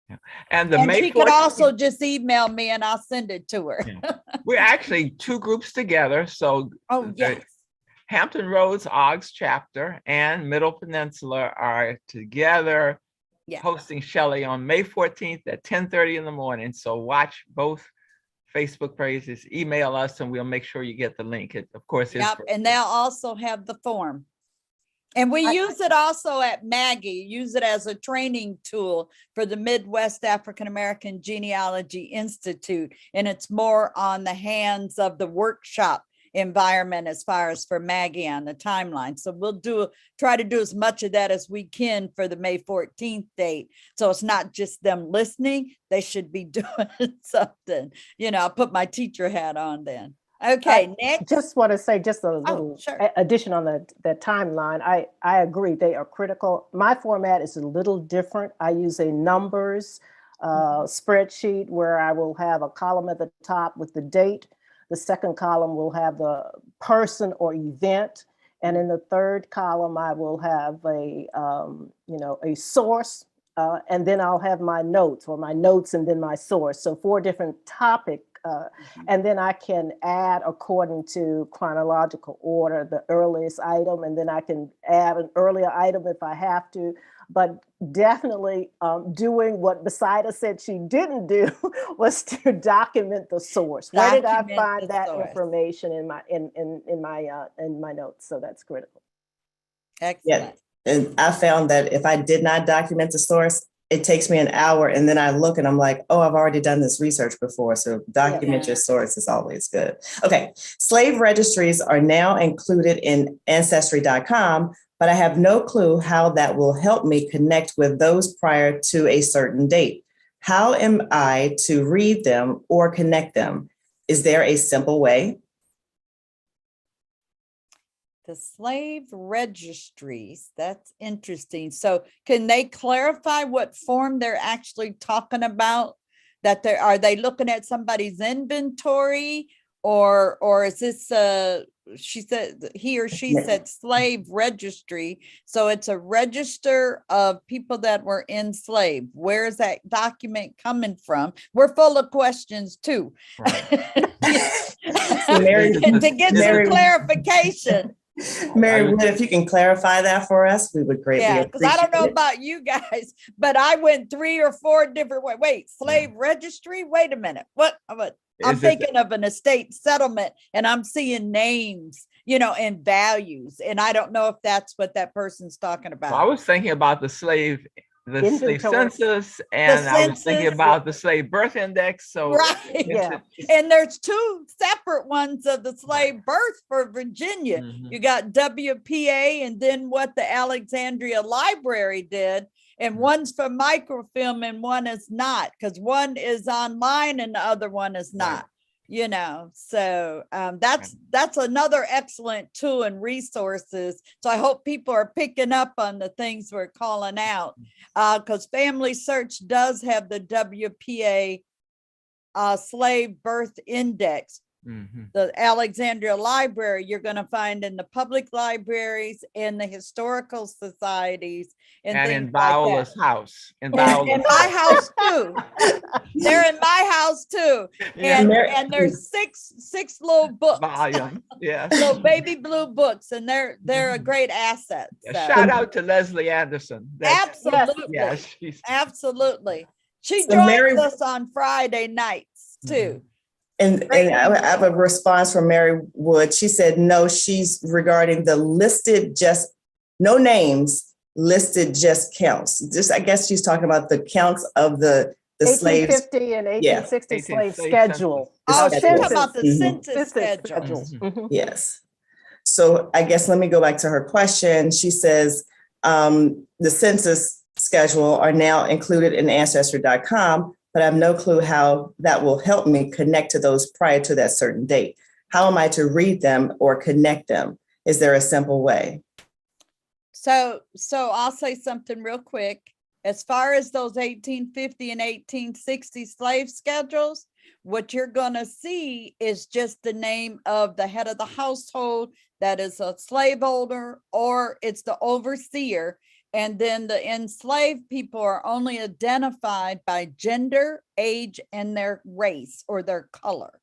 Yeah. And she could also just email me and I'll send it to her. Yeah. We're actually 2 groups together. So yes. Hampton Roads OGS chapter and Middle Peninsula are together hosting Shelley on May 14th at 10:30 in the morning. So watch both Facebook pages, email us, and we'll make sure you get the link. It, of course, is and they'll also have the form. And we use it also at Maggie, use it as a training tool for the Midwest African-American Genealogy Institute. And it's more on the hands of the workshop environment as far as for Maggie on the timeline. So we'll try to do as much of that as we can for the May 14th date. So it's not just them listening, they should be doing something. I'll put my teacher hat on then. Okay, next. Just want to say just a little addition on the timeline. I agree, they are critical. My format is a little different. I use a numbers spreadsheet where I will have a column at the top with the date. The second column will have the person or event. And in the third column, I will have a source. And then I'll have my notes and then my source. So 4 different topics. And then I can add according to chronological order, the earliest item, and then I can add an earlier item if I have to. But definitely doing what Besida said she didn't do was to document the source. Where did I find that information in my notes? So that's critical. Excellent. Yeah. And I found that if I did not document the source, it takes me an hour, and then I look and I'm like, oh, I've already done this research before. So document your source is always good. Okay. Slave registries are now included in Ancestry.com, but I have no clue how that will help me connect with those prior to a certain date. How am I to read them or connect them? Is there a simple way? The slave registries, that's interesting. So can they clarify what form they're actually talking about? Are they looking at somebody's inventory, or is this he or she said slave registry? So it's a register of people that were enslaved. Where is that document coming from? We're full of questions too. Right. So Mary, to get some clarification. Mary Wood, if you can clarify that for us, we would greatly appreciate it. Because I don't know about you guys, but I went 3 or 4 different ways. Wait, slave registry? Wait a minute. What? I'm thinking of an estate settlement, and I'm seeing names, and values, and I don't know if that's what that person's talking about. Well, I was thinking about the slave census, and I was thinking about the slave birth index. So and there's 2 separate ones of the slave birth for Virginia. You got WPA, and then what the Alexandria Library did, and one's for microfilm and one is not, because one is online and the other one is not. you know, so that's another excellent tool and resources. So I hope people are picking up on the things we're calling out, because Family Search does have the WPA slave birth index. The Alexandria Library, you're going to find in the public libraries and the historical societies and things in Viola's like house. in my house too. They're in my house too. Yeah. And there's six little books. Volume. Yes. Little baby blue books, and they're a great asset. Yeah, So. shout out to Leslie Anderson. Absolutely. Yes. Absolutely. She So joins Mary- us on Friday nights too. And I have a response from Mary Wood. She said, no, she's regarding the listed, just no names, listed just counts. Just, I guess she's talking about the counts of the slaves. 1850 and 1860 Yeah. slave 1860 schedule. Oh, she's talking census. about the census Census schedule. schedules. Mhm. Yes. So I guess let me go back to her question. She says the census schedule are now included in Ancestry.com, but I have no clue how that will help me connect to those prior to that certain date. How am I to read them or connect them? Is there a simple way? So I'll say something real quick. As far as those 1850 and 1860 slave schedules, what you're going to see is just the name of the head of the household that is a slaveholder, or it's the overseer. And then the enslaved people are only identified by gender, age, and their race or their color.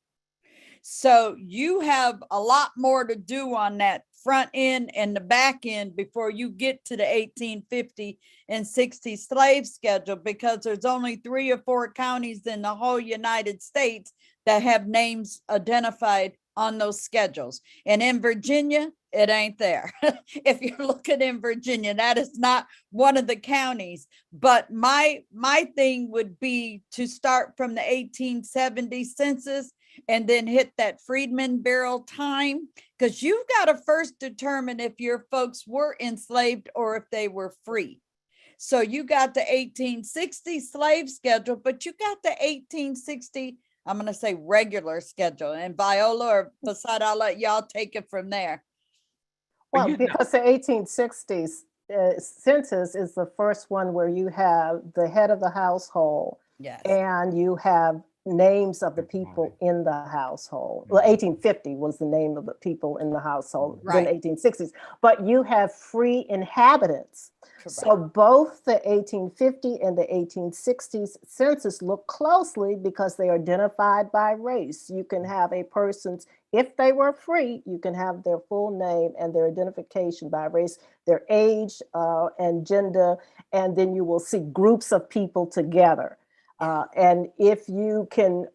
So you have a lot more to do on that front end and the back end before you get to the 1850 and 60 slave schedule, because there's only 3 or 4 counties in the whole United States that have names identified on those schedules. And in Virginia, it ain't there. If you're looking in Virginia, that is not one of the counties. But my thing would be to start from the 1870 census and then hit that Freedmen Bureau time, because you've got to first determine if your folks were enslaved or if they were free. So you got the 1860 slave schedule, but you got the 1860, I'm going to say regular schedule. And Viola or Basad, I'll let y'all take it from there. Well, because the 1860s census is the first one where you have the head of the household, yes, and you have names of the people in the household. Well, 1850 was the name of the people in the household, right. Then 1860s. But you have free inhabitants. Correct. So both the 1850 and the 1860s census look closely because they are identified by race. You can have a person's, if they were free, you can have their full name and their identification by race, their age and gender, and then you will see groups of people together. And if you can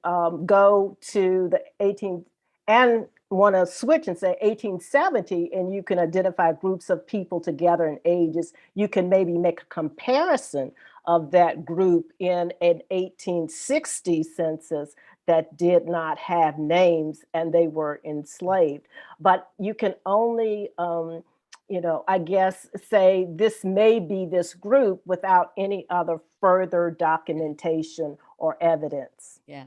go to the 18 and want to switch and say 1870, and you can identify groups of people together in ages, you can maybe make a comparison of that group in an 1860 census that did not have names and they were enslaved. But you can only I guess, say this may be this group without any other further documentation or evidence. Yeah.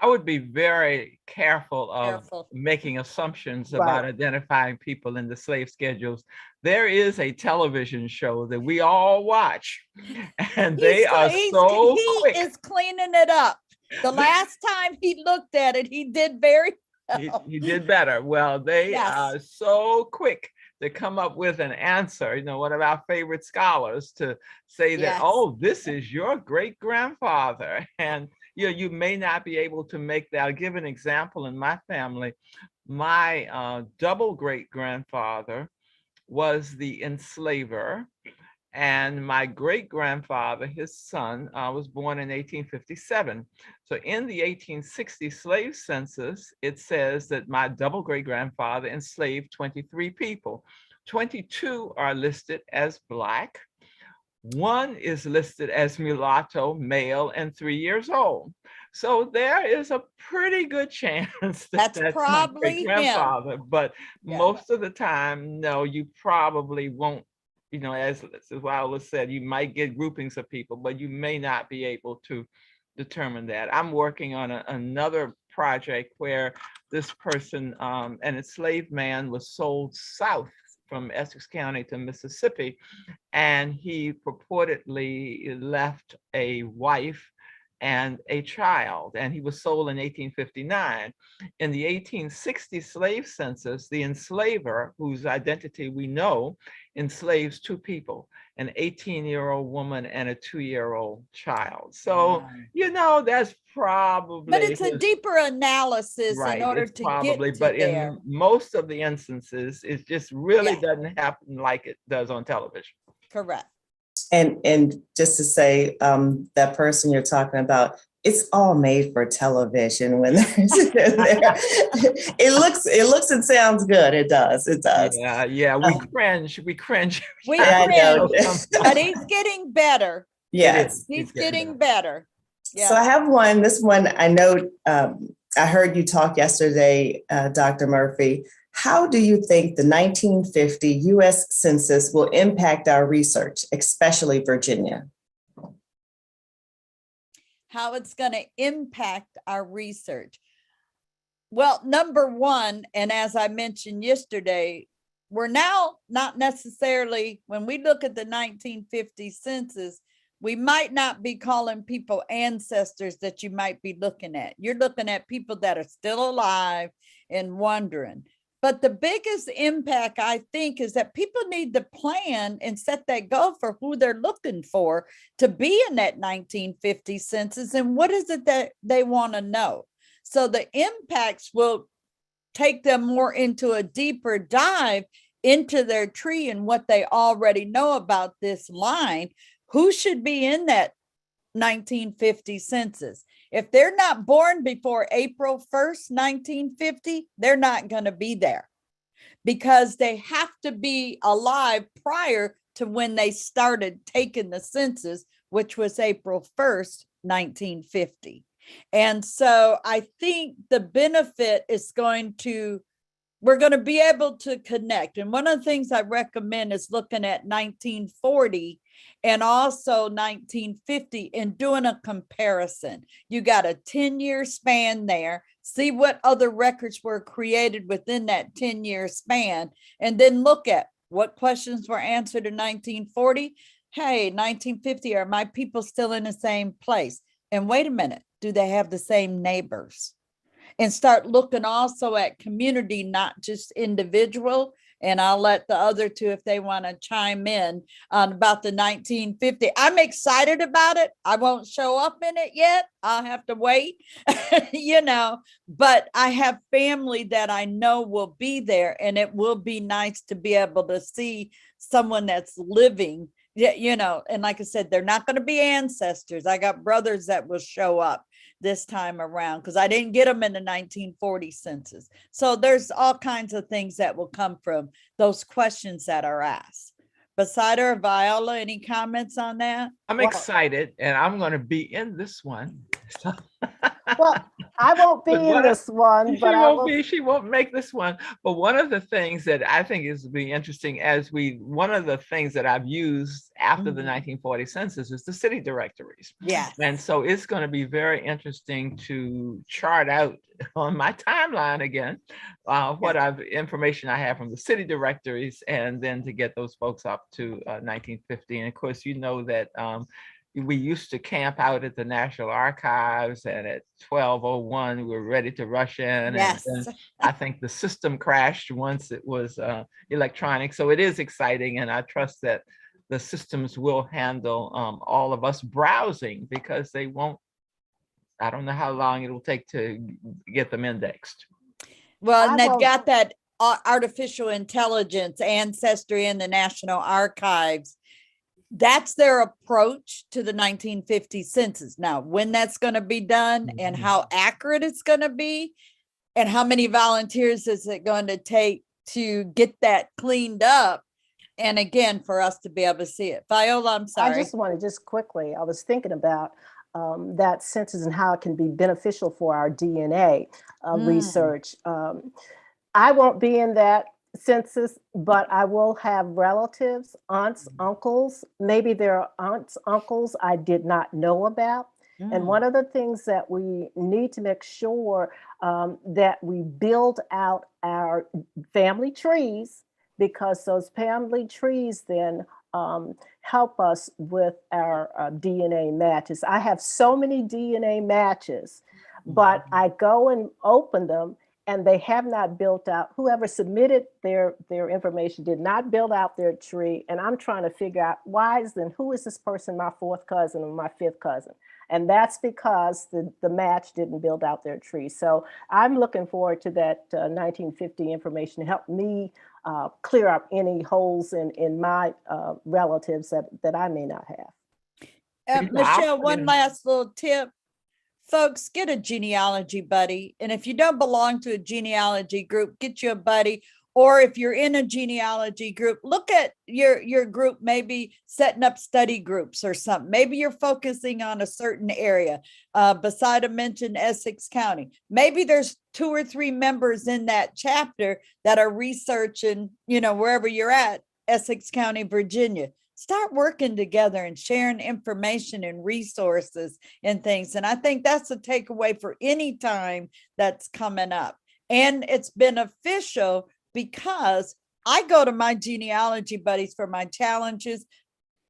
I would be very careful of making assumptions about identifying people in the slave schedules. There is a television show that we all watch, and they are so quick. He is cleaning it up. The last time he looked at it, he did very well. He did better. Well, they are so quick to come up with an answer. One of our favorite scholars to say that, oh, this is your great-grandfather. And you may not be able to make that. I'll give an example in my family. My double great-grandfather was the enslaver. And my great-grandfather, his son, was born in 1857. So in the 1860 slave census, it says that my double great-grandfather enslaved 23 people. 22 are listed as Black. 1 is listed as mulatto, male, and 3 years old. So there is a pretty good chance that that's probably my great-grandfather. But most of the time, no, you probably won't. As Viola said, you might get groupings of people, but you may not be able to determine that. I'm working on another project where this person, an enslaved man, was sold south from Essex County to Mississippi, and he purportedly left a wife and a child, and he was sold in 1859. In the 1860 slave census, the enslaver, whose identity we know, enslaves two people, an 18-year-old woman and a 2-year-old child. So, that's probably. But it's a deeper analysis right, in order it's to probably, get to but there. in most of the instances, it just really doesn't happen like it does on television. Correct. And just to say, that person you're talking about, it's all made for television. When it looks and sounds good. It does. Yeah. We cringe. We cringe, but he's getting better. Yes, He's getting better. Yeah. So I have one. This one, I know. I heard you talk yesterday, Dr. Murphy. How do you think the 1950 U.S. Census will impact our research, especially Virginia? How it's going to impact our research? Well, number one, and as I mentioned yesterday, we're now not necessarily, when we look at the 1950 census, we might not be calling people ancestors that you might be looking at. You're looking at people that are still alive and wondering. But the biggest impact, I think, is that people need to plan and set that goal for who they're looking for to be in that 1950 census and what is it that they want to know. So the impacts will take them more into a deeper dive into their tree and what they already know about this line. Who should be in that 1950 census? If they're not born before April 1st, 1950, they're not going to be there because they have to be alive prior to when they started taking the census, which was April 1st, 1950. And so I think the benefit is we're going to be able to connect. And one of the things I recommend is looking at 1940 and also 1950 and doing a comparison. You got a 10-year span there, see what other records were created within that 10-year span, and then look at what questions were answered in 1940. Hey, 1950, are my people still in the same place? And wait a minute, do they have the same neighbors? And start looking also at community, not just individual. And I'll let the other two, if they want to chime in on about the 1950. I'm excited about it. I won't show up in it yet. I'll have to wait, but I have family that I know will be there, and it will be nice to be able to see someone that's living. And like I said, they're not going to be ancestors. I got brothers that will show up this time around because I didn't get them in the 1940 census. So there's all kinds of things that will come from those questions that are asked. Beside or Viola, any comments on that? I'm excited, and I'm going to be in this one. Well, I won't be in this one, but she won't make this one. But one of the things that I think is be interesting one of the things that I've used after the 1940 census is the city directories. Yes. And so it's going to be very interesting to chart out on my timeline again, what information I have from the city directories, and then to get those folks up to 1950. And of course, that we used to camp out at the National Archives, and at 12:01 we were ready to rush in. Yes. And then I think the system crashed once it was electronic. So it is exciting, and I trust that the systems will handle all of us browsing, because they won't. I don't know how long it will take to get them indexed. Well, and they've got that artificial intelligence, Ancestry, and the National Archives. That's their approach to the 1950 census. Now, when that's going to be done and how accurate it's going to be and how many volunteers is it going to take to get that cleaned up, and again, for us to be able to see it. Viola, I'm sorry. I just wanted quickly, I was thinking about that census and how it can be beneficial for our DNA research. I won't be in that census, but I will have relatives, aunts, uncles. Maybe there are aunts, uncles I did not know about. And one of the things that we need to make sure that we build out our family trees, because those family trees then help us with our DNA matches. I have so many DNA matches, but I go and open them and they have not built out, whoever submitted their information did not build out their tree. And I'm trying to figure out who is this person, my fourth cousin or my fifth cousin? And that's because the match didn't build out their tree. So I'm looking forward to that 1950 information to help me clear up any holes in my relatives that I may not have. Michelle, one last little tip. Folks, get a genealogy buddy. And if you don't belong to a genealogy group, get you a buddy. Or if you're in a genealogy group, look at your group, maybe setting up study groups or something. Maybe you're focusing on a certain area. Besida mentioned Essex County. Maybe there's 2 or 3 members in that chapter that are researching, wherever you're at, Essex County, Virginia. Start working together and sharing information and resources and things. And I think that's a takeaway for any time that's coming up. And it's beneficial because I go to my genealogy buddies for my challenges,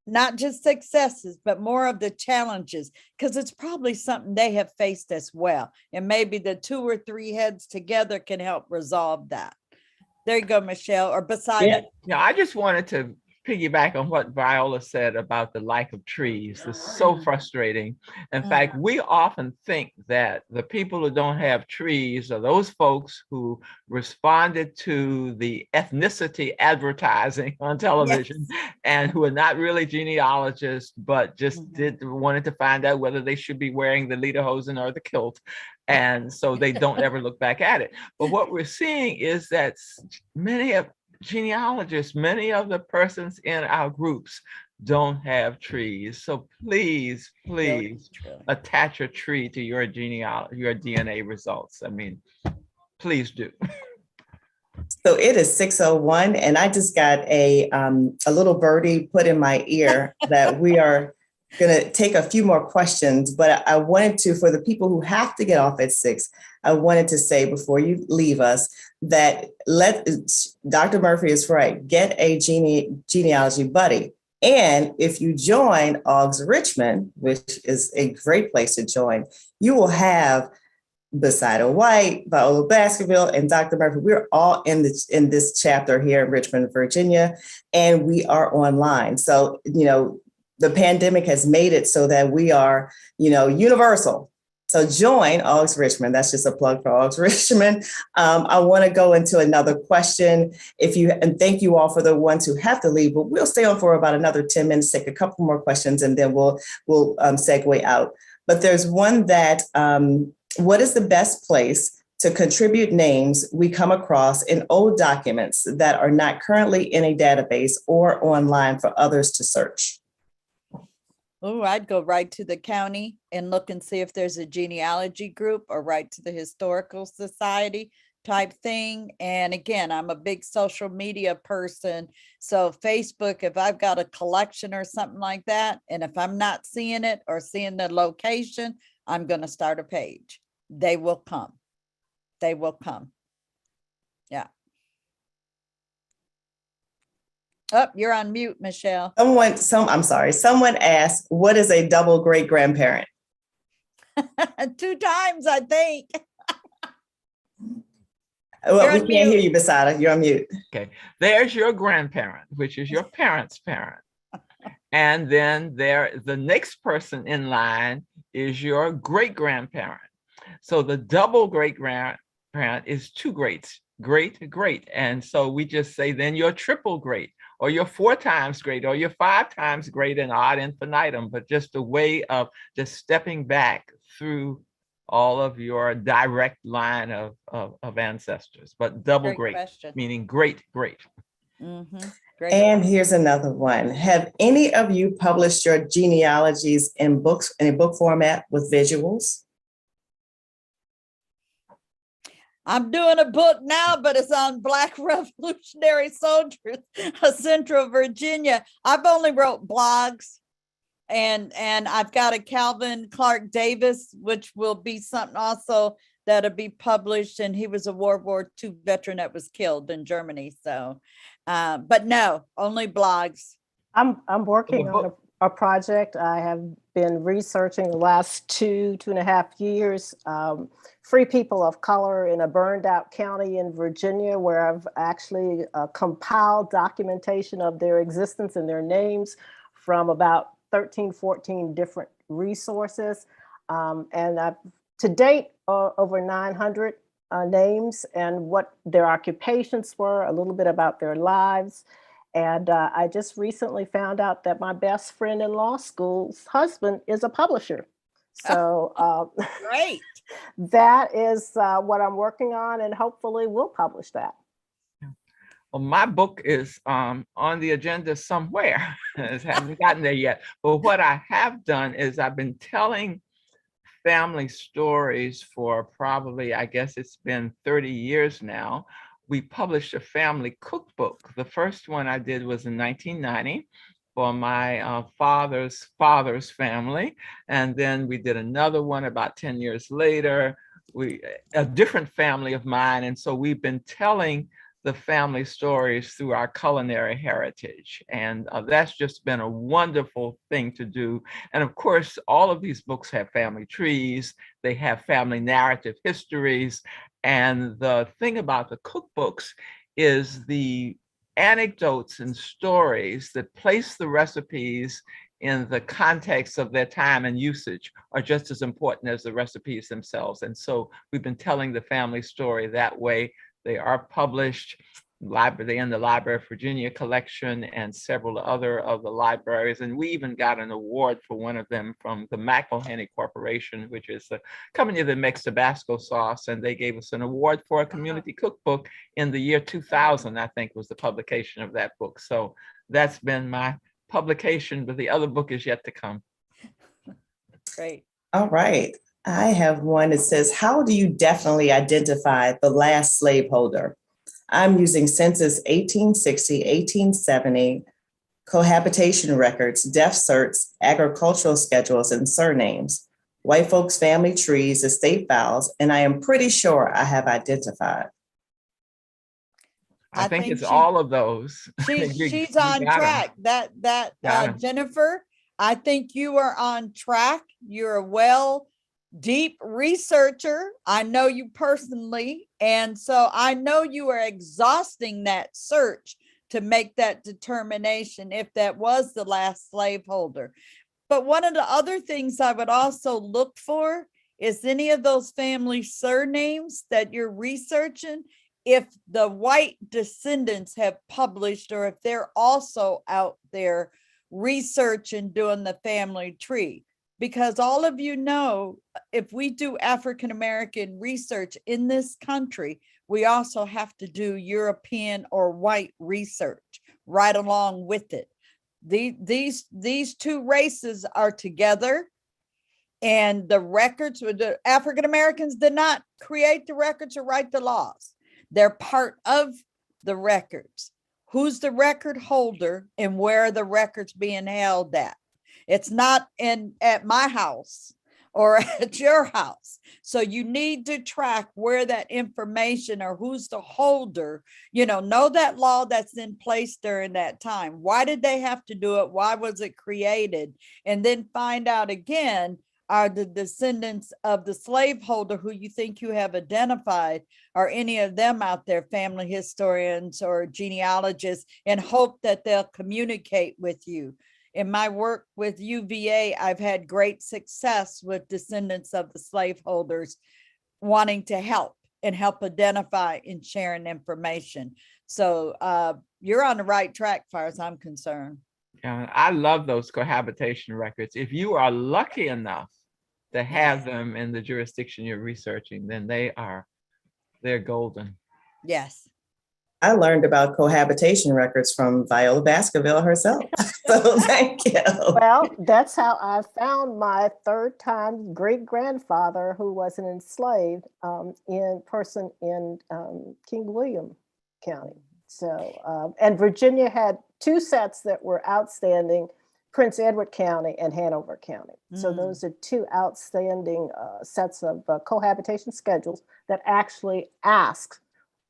not just successes, but more of the challenges, because it's probably something they have faced as well. And maybe the 2 or 3 heads together can help resolve that. There you go, Michelle, or beside it. Yeah, I just wanted to piggyback on what Viola said about the lack of trees. It's so frustrating. In fact, we often think that the people who don't have trees are those folks who responded to the ethnicity advertising on television and who are not really genealogists, but just wanted to find out whether they should be wearing the lederhosen or the kilt. And so they don't ever look back at it. But what we're seeing is that many of genealogists, many of the persons in our groups don't have trees. So please attach a tree to your your DNA results. I mean, please do. So it is 6:01, and I just got a little birdie put in my ear that we are going to take a few more questions, but I wanted to, for the people who have to get off at 6, I wanted to say before you leave us that Dr. Murphy is right. Get a genealogy buddy. And if you join AUGS Richmond, which is a great place to join, you will have Besida White, Viola Baskerville, and Dr. Murphy. We're all in this chapter here in Richmond, Virginia, and we are online. So, the pandemic has made it so that we are, universal. So join AUGS Richmond. That's just a plug for AUGS Richmond. I want to go into another question. And thank you all for the ones who have to leave, but we'll stay on for about another 10 minutes, take a couple more questions, and then we'll segue out. But there's one that, what is the best place to contribute names we come across in old documents that are not currently in a database or online for others to search? Oh, I'd go right to the county and look and see if there's a genealogy group, or right to the historical society type thing. And again, I'm a big social media person. So Facebook, if I've got a collection or something like that, and if I'm not seeing it or seeing the location, I'm going to start a page. They will come. They will come. Yeah. Oh, you're on mute, Michelle. Someone asked, what is a double great grandparent? 2 times, I think. Well, we can't hear you, Besida. You're on mute. Okay. There's your grandparent, which is your parents' parent. And then the next person in line is your great grandparent. So the double great grandparent is 2 greats, great. And so we just say then you're triple great, or you're 4 times great, or you're 5 times great, and ad infinitum, but just a way of just stepping back through all of your direct line of ancestors. But double great, meaning great. Mm-hmm. Great. And here's another one. Have any of you published your genealogies in a book format with visuals? I'm doing a book now, but it's on Black Revolutionary soldiers of Central Virginia. I've only wrote blogs and I've got a Calvin Clark Davis, which will be something also that'll be published. And he was a World War II veteran that was killed in Germany. So, but no, only blogs. I'm working on a project. I have been researching the last 2.5 years, free people of color in a burned out county in Virginia, where I've actually compiled documentation of their existence and their names from about 13, 14 different resources. And I've to date over 900 names and what their occupations were, a little bit about their lives. And I just recently found out that my best friend in law school's husband is a publisher. So Great. that is what I'm working on, and hopefully we'll publish that. Well, my book is on the agenda somewhere. It hasn't gotten there yet. But what I have done is I've been telling family stories for probably, I guess it's been 30 years now. We published a family cookbook. The first one I did was in 1990 for my father's family. And then we did another one about 10 years later, a different family of mine. And so we've been telling the family stories through our culinary heritage. And that's just been a wonderful thing to do. And of course, all of these books have family trees, they have family narrative histories. And the thing about the cookbooks is the anecdotes and stories that place the recipes in the context of their time and usage are just as important as the recipes themselves. And so we've been telling the family story that way. They are published. They're in the Library of Virginia collection and several other of the libraries. And we even got an award for one of them from the McElhenney Corporation, which is a company that makes Tabasco sauce. And they gave us an award for a community cookbook in the year 2000, I think was the publication of that book. So that's been my publication, but the other book is yet to come. Great. All right. I have one that says, how do you definitely identify the last slaveholder? I'm using Census 1860, 1870, cohabitation records, death certs, agricultural schedules, and surnames, white folks' family trees, estate files, and I am pretty sure I have identified. I think it's all of those. She's on track. That Jennifer, I think you are on track. You're a deep researcher. I know you personally. And so I know you are exhausting that search to make that determination if that was the last slaveholder. But one of the other things I would also look for is any of those family surnames that you're researching, if the white descendants have published or if they're also out there researching doing the family tree. Because all of you know, if we do African-American research in this country, we also have to do European or white research right along with it. These two races are together, and the records, the African-Americans did not create the records or write the laws. They're part of the records. Who's the record holder and where are the records being held at? It's not at my house or at your house. So you need to track where that information or who's the holder, know that law that's in place during that time. Why did they have to do it? Why was it created? And then find out again, are the descendants of the slaveholder who you think you have identified, are any of them out there, family historians or genealogists, and hope that they'll communicate with you. In my work with UVA, I've had great success with descendants of the slaveholders wanting to help identify and sharing information. So you're on the right track, as far as I'm concerned. I love those cohabitation records. If you are lucky enough to have them in the jurisdiction you're researching, then they're golden. Yes. I learned about cohabitation records from Viola Baskerville herself. So thank you. Well, that's how I found my third-time great-grandfather who was an enslaved person in King William County. So, and Virginia had two sets that were outstanding. Prince Edward County and Hanover County. So those are two outstanding sets of cohabitation schedules that actually ask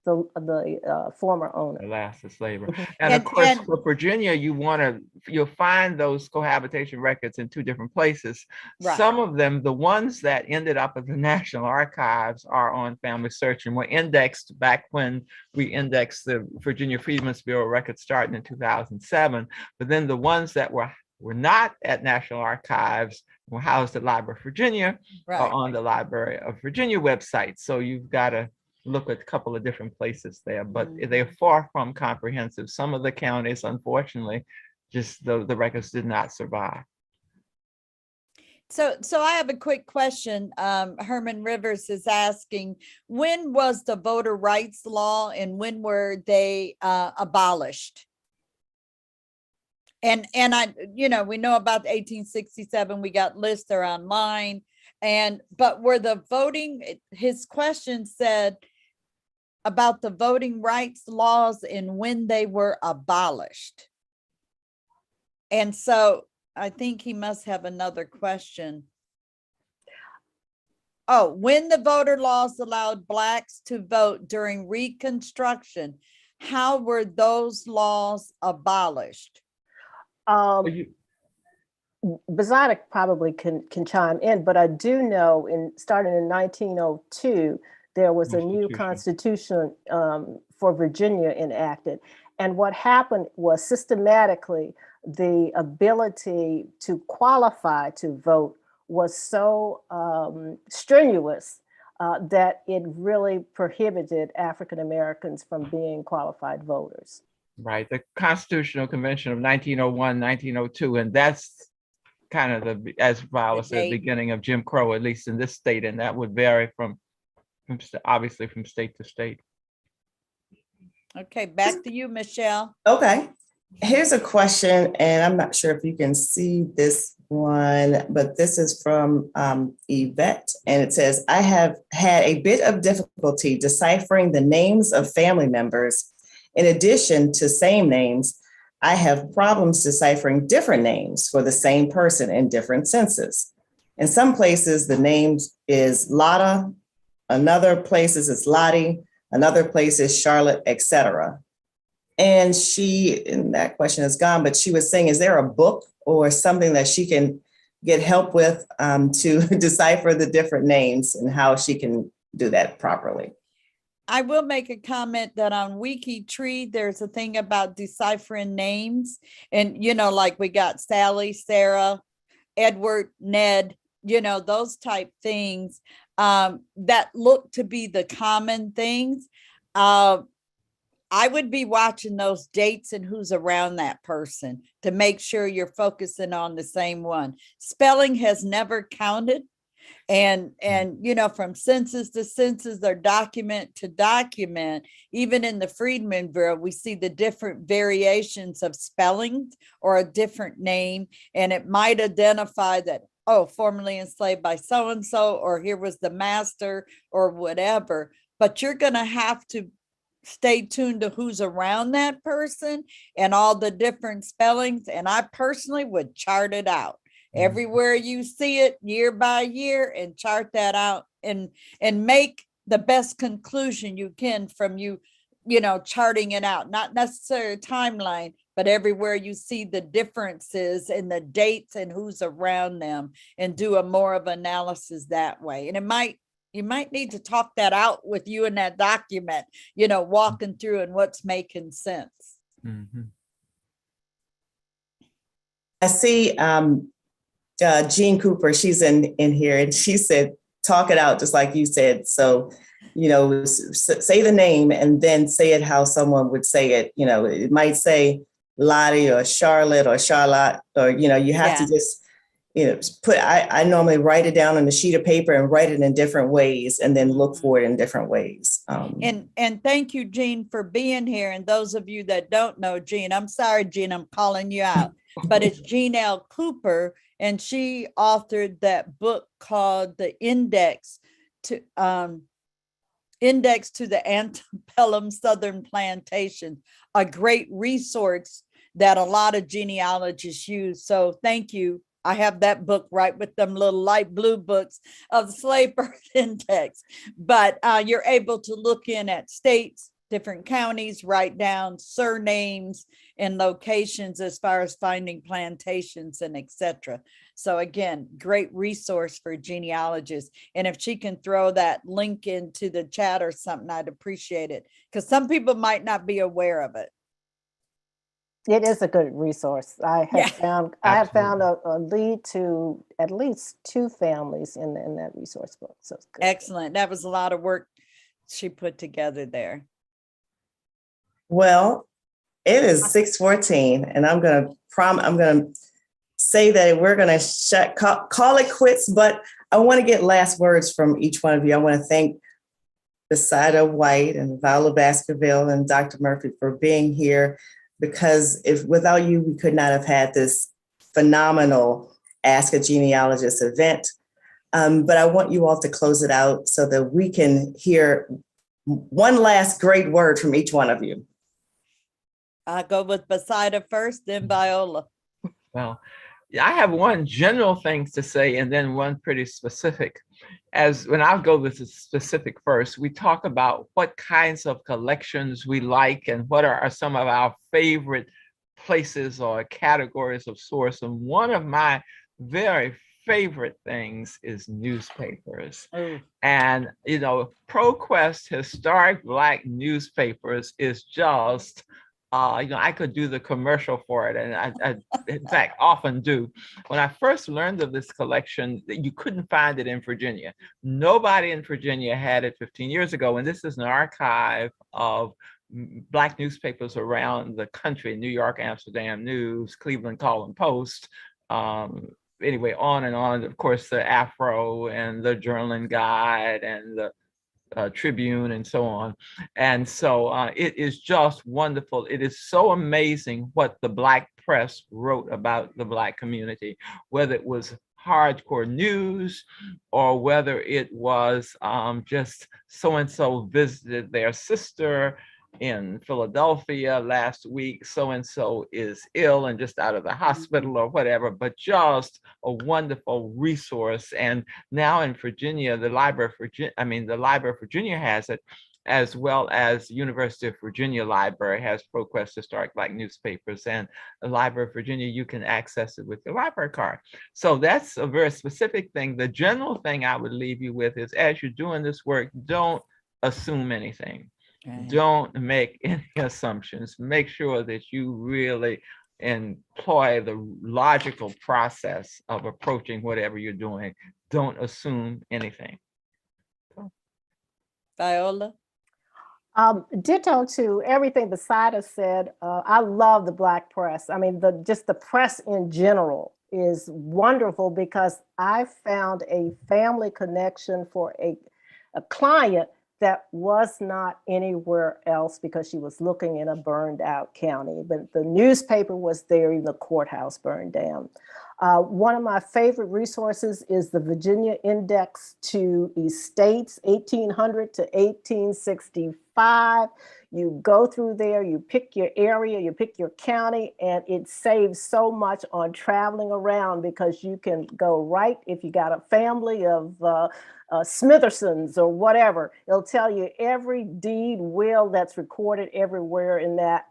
the former owner. The last slaver. Mhm. And of course, And- for Virginia, you'll find those cohabitation records in two different places. Right. Some of them, the ones that ended up at the National Archives, are on Family Search and were indexed back when we indexed the Virginia Freedmen's Bureau records starting in 2007. But then the ones that were not at National Archives, were housed at Library of Virginia, Right. are on the Library of Virginia website. So you've got to look at a couple of different places there, but they're far from comprehensive. Some of the counties, unfortunately, just the records did not survive. So I have a quick question. Herman Rivers is asking, when was the voter rights law and when were they abolished? And I, we know about 1867, we got Lister online, but were the voting, his question said about the voting rights laws and when they were abolished. And so I think he must have another question. Oh, when the voter laws allowed Blacks to vote during Reconstruction, how were those laws abolished? Bezodic probably can chime in, but I do know starting in 1902, there was a new constitution for Virginia enacted. And what happened was systematically the ability to qualify to vote was so strenuous that it really prohibited African Americans from being qualified voters. Right, the Constitutional Convention of 1901, 1902, and that's kind of as Viola said, the beginning of Jim Crow, at least in this state, and that would vary from obviously from state to state. Okay, back to you, Michelle. Okay, here's a question, and I'm not sure if you can see this one, but this is from Yvette, and it says, I have had a bit of difficulty deciphering the names of family members. In addition to same names, I have problems deciphering different names for the same person in different census. In some places, the name is Lotta, another places it's Lottie, another place is Charlotte, etc. And that question is gone, but she was saying, is there a book or something that she can get help with to decipher the different names and how she can do that properly? I will make a comment that on WikiTree, there's a thing about deciphering names. And, like we got Sally, Sarah, Edward, Ned, those type things that look to be the common things. I would be watching those dates and who's around that person to make sure you're focusing on the same one. Spelling has never counted. And from census to census or document to document, even in the Freedmen Bureau, we see the different variations of spelling or a different name. And it might identify that, formerly enslaved by so-and-so, or here was the master or whatever. But you're going to have to stay tuned to who's around that person and all the different spellings. And I personally would chart it out. Everywhere you see it year by year and chart that out and make the best conclusion you can from charting it out, not necessarily a timeline, but everywhere you see the differences in the dates and who's around them and do a more of analysis that way. And you might need to talk that out with you in that document, walking through and what's making sense. Mm-hmm. I see Jean Cooper, she's in here, and she said, talk it out just like you said. So, say the name and then say it how someone would say it. It might say Lottie or Charlotte or Charlotte, or, you have to just, I normally write it down on a sheet of paper and write it in different ways and then look for it in different ways. And thank you, Jean, for being here. And those of you that don't know Jean, I'm sorry, Jean, I'm calling you out, but it's Jean L. Cooper. And she authored that book called The Index to the Antebellum Southern Plantation, a great resource that a lot of genealogists use. So thank you. I have that book right with them little light blue books of the slave birth index, but you're able to look in at states, different counties, write down surnames and locations as far as finding plantations and etc. So again, great resource for genealogists. And if she can throw that link into the chat or something, I'd appreciate it, because some people might not be aware of it. It is a good resource. I have found a lead to at least 2 families in that resource book. So it's good. Excellent. That was a lot of work she put together there. Well, it is 6:14, and I'm gonna say that we're gonna call it quits, but I want to get last words from each one of you. I want to thank Besida White and Viola Baskerville and Dr. Murphy for being here, because without you, we could not have had this phenomenal Ask a Genealogist event. But I want you all to close it out so that we can hear one last great word from each one of you. I'll go with Besida first, then Viola. Well, I have one general thing to say and then one pretty specific. When I'll go with the specific first, we talk about what kinds of collections we like and what are some of our favorite places or categories of source. And one of my very favorite things is newspapers. Ooh. And, ProQuest Historic Black Newspapers is just, I could do the commercial for it, and I in fact, often do. When I first learned of this collection, you couldn't find it in Virginia. Nobody in Virginia had it 15 years ago, and this is an archive of Black newspapers around the country: New York Amsterdam News, Cleveland Call and Post, anyway, on and on. Of course, the Afro and the Journal Guide and the Tribune and so on. And so it is just wonderful. It is so amazing what the Black press wrote about the Black community, whether it was hardcore news or whether it was just so-and-so visited their sister in Philadelphia last week, so-and-so is ill and just out of the hospital or whatever, but just a wonderful resource. And now in Virginia, the Library of Virginia has it, as well as University of Virginia Library has ProQuest Historic Black Newspapers, and the Library of Virginia, you can access it with your library card. So that's a very specific thing. The general thing I would leave you with is, as you're doing this work, don't assume anything. Right. Don't make any assumptions. Make sure that you really employ the logical process of approaching whatever you're doing. Don't assume anything. Viola? Ditto to everything Besida said. I love the Black press. I mean, just the press in general is wonderful, because I found a family connection for a client that was not anywhere else, because she was looking in a burned out county. But the newspaper was there, even the courthouse burned down. One of my favorite resources is the Virginia Index to Estates, 1800 to 1865. You go through there, you pick your area, you pick your county, and it saves so much on traveling around, because you can go right, if you got a family of Smithersons or whatever, it'll tell you every deed, will that's recorded everywhere in that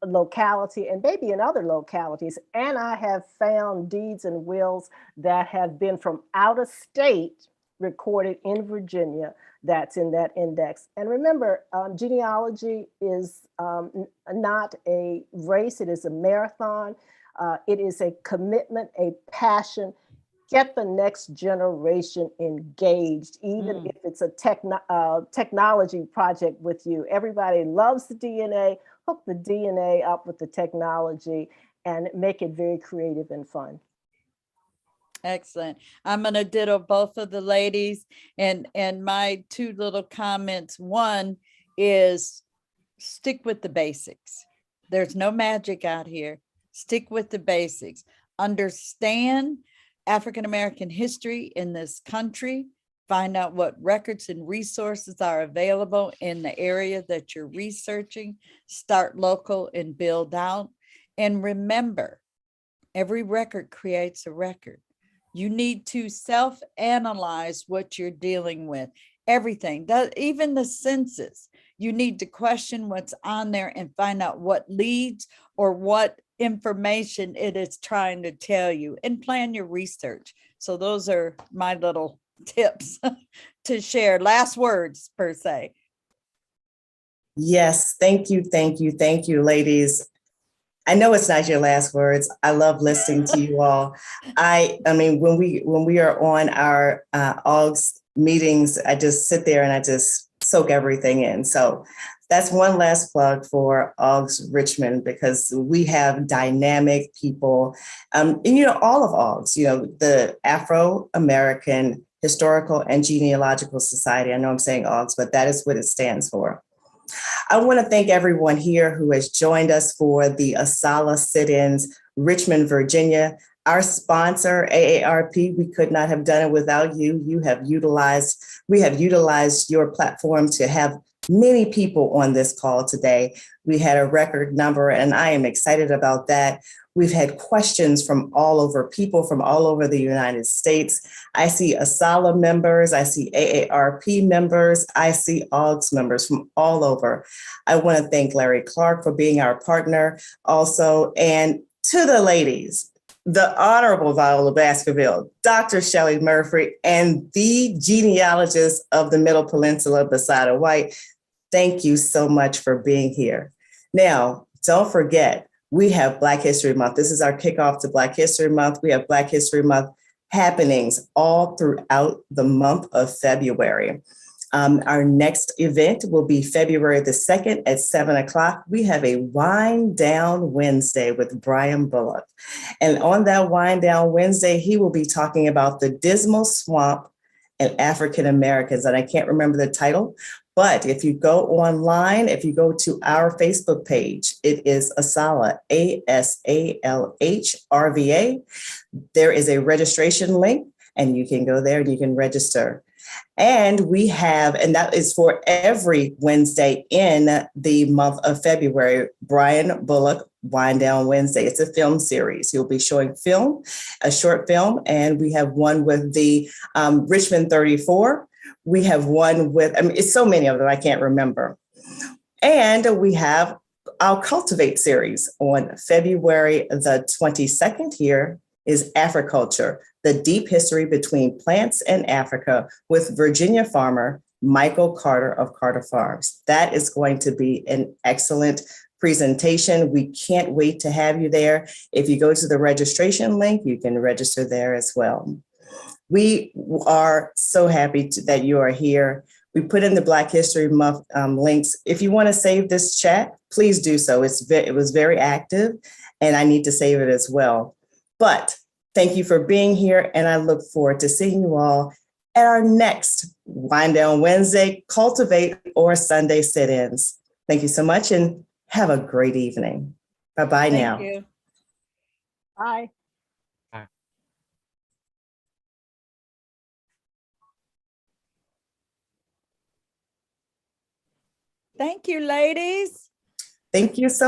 locality, and maybe in other localities. And I have found deeds and wills that have been from out of state recorded in Virginia that's in that index. And remember, genealogy is not a race, it is a marathon. It is a commitment, a passion. Get the next generation engaged, even if it's a technology project with you. Everybody loves the DNA. Hook the DNA up with the technology and make it very creative and fun. Excellent. I'm going to ditto both of the ladies, and my 2 little comments. One is, stick with the basics. There's no magic out here. Stick with the basics. Understand African-American history in this country. find out what records and resources are available in the area that you're researching, start local and build out. And remember, every record creates a record. You need to self-analyze what you're dealing with. Everything, even the census, you need to question what's on there and find out what leads or what information it is trying to tell you, and plan your research. So those are my little tips to share. Last words, per se. Yes, thank you, thank you, thank you, ladies. I know it's not your last words. I love listening to you all. I mean, when we are on our AUGS meetings, I just sit there and I just soak everything in. So that's one last plug for AUGS Richmond, because we have dynamic people, and all of AUGS, the Afro-American Historical and Genealogical Society. I know I'm saying AUGS, but that is what it stands for. I want to thank everyone here who has joined us for the ASALH sit-ins, Richmond, Virginia. Our sponsor, AARP, we could not have done it without you. We have utilized your platform to have many people on this call today. We had a record number, and I am excited about that. We've had questions from all over, people from all over the United States. I see ASALH members, I see AARP members, I see AUGS members from all over. I want to thank Larry Clark for being our partner also. And to the ladies, the Honorable Viola Baskerville, Dr. Shelley Murphy, and the genealogist of the Middle Peninsula, Basada White, thank you so much for being here. Now, don't forget, we have Black History Month. This is our kickoff to Black History Month. We have Black History Month happenings all throughout the month of February. Our next event will be February the 2nd at 7 o'clock. We have a Wind Down Wednesday with Brian Bullock. And on that Wind Down Wednesday, he will be talking about the Dismal Swamp and African Americans. And I can't remember the title, but if you go online, if you go to our Facebook page, it is ASALH, ASALH RVA. There is a registration link, and you can go there and you can register. And we have, and that is for every Wednesday in the month of February, Brian Bullock Wind Down Wednesday. It's a film series. He'll be showing film, a short film, and we have one with the Richmond 34. We have one with, it's so many of them, I can't remember. And we have our Cultivate series on February the 22nd. Here is Africulture, the deep history between plants and Africa, with Virginia farmer Michael Carter of Carter Farms. That is going to be an excellent presentation. We can't wait to have you there. If you go to the registration link, you can register there as well. We are so happy that you are here. We put in the Black History Month links. If you want to save this chat, please do so. It was very active, and I need to save it as well. But thank you for being here, and I look forward to seeing you all at our next Wind Down Wednesday, Cultivate, or Sunday sit-ins. Thank you so much, and have a great evening. Bye-bye now. Thank you. Bye. Thank you, ladies. Thank you so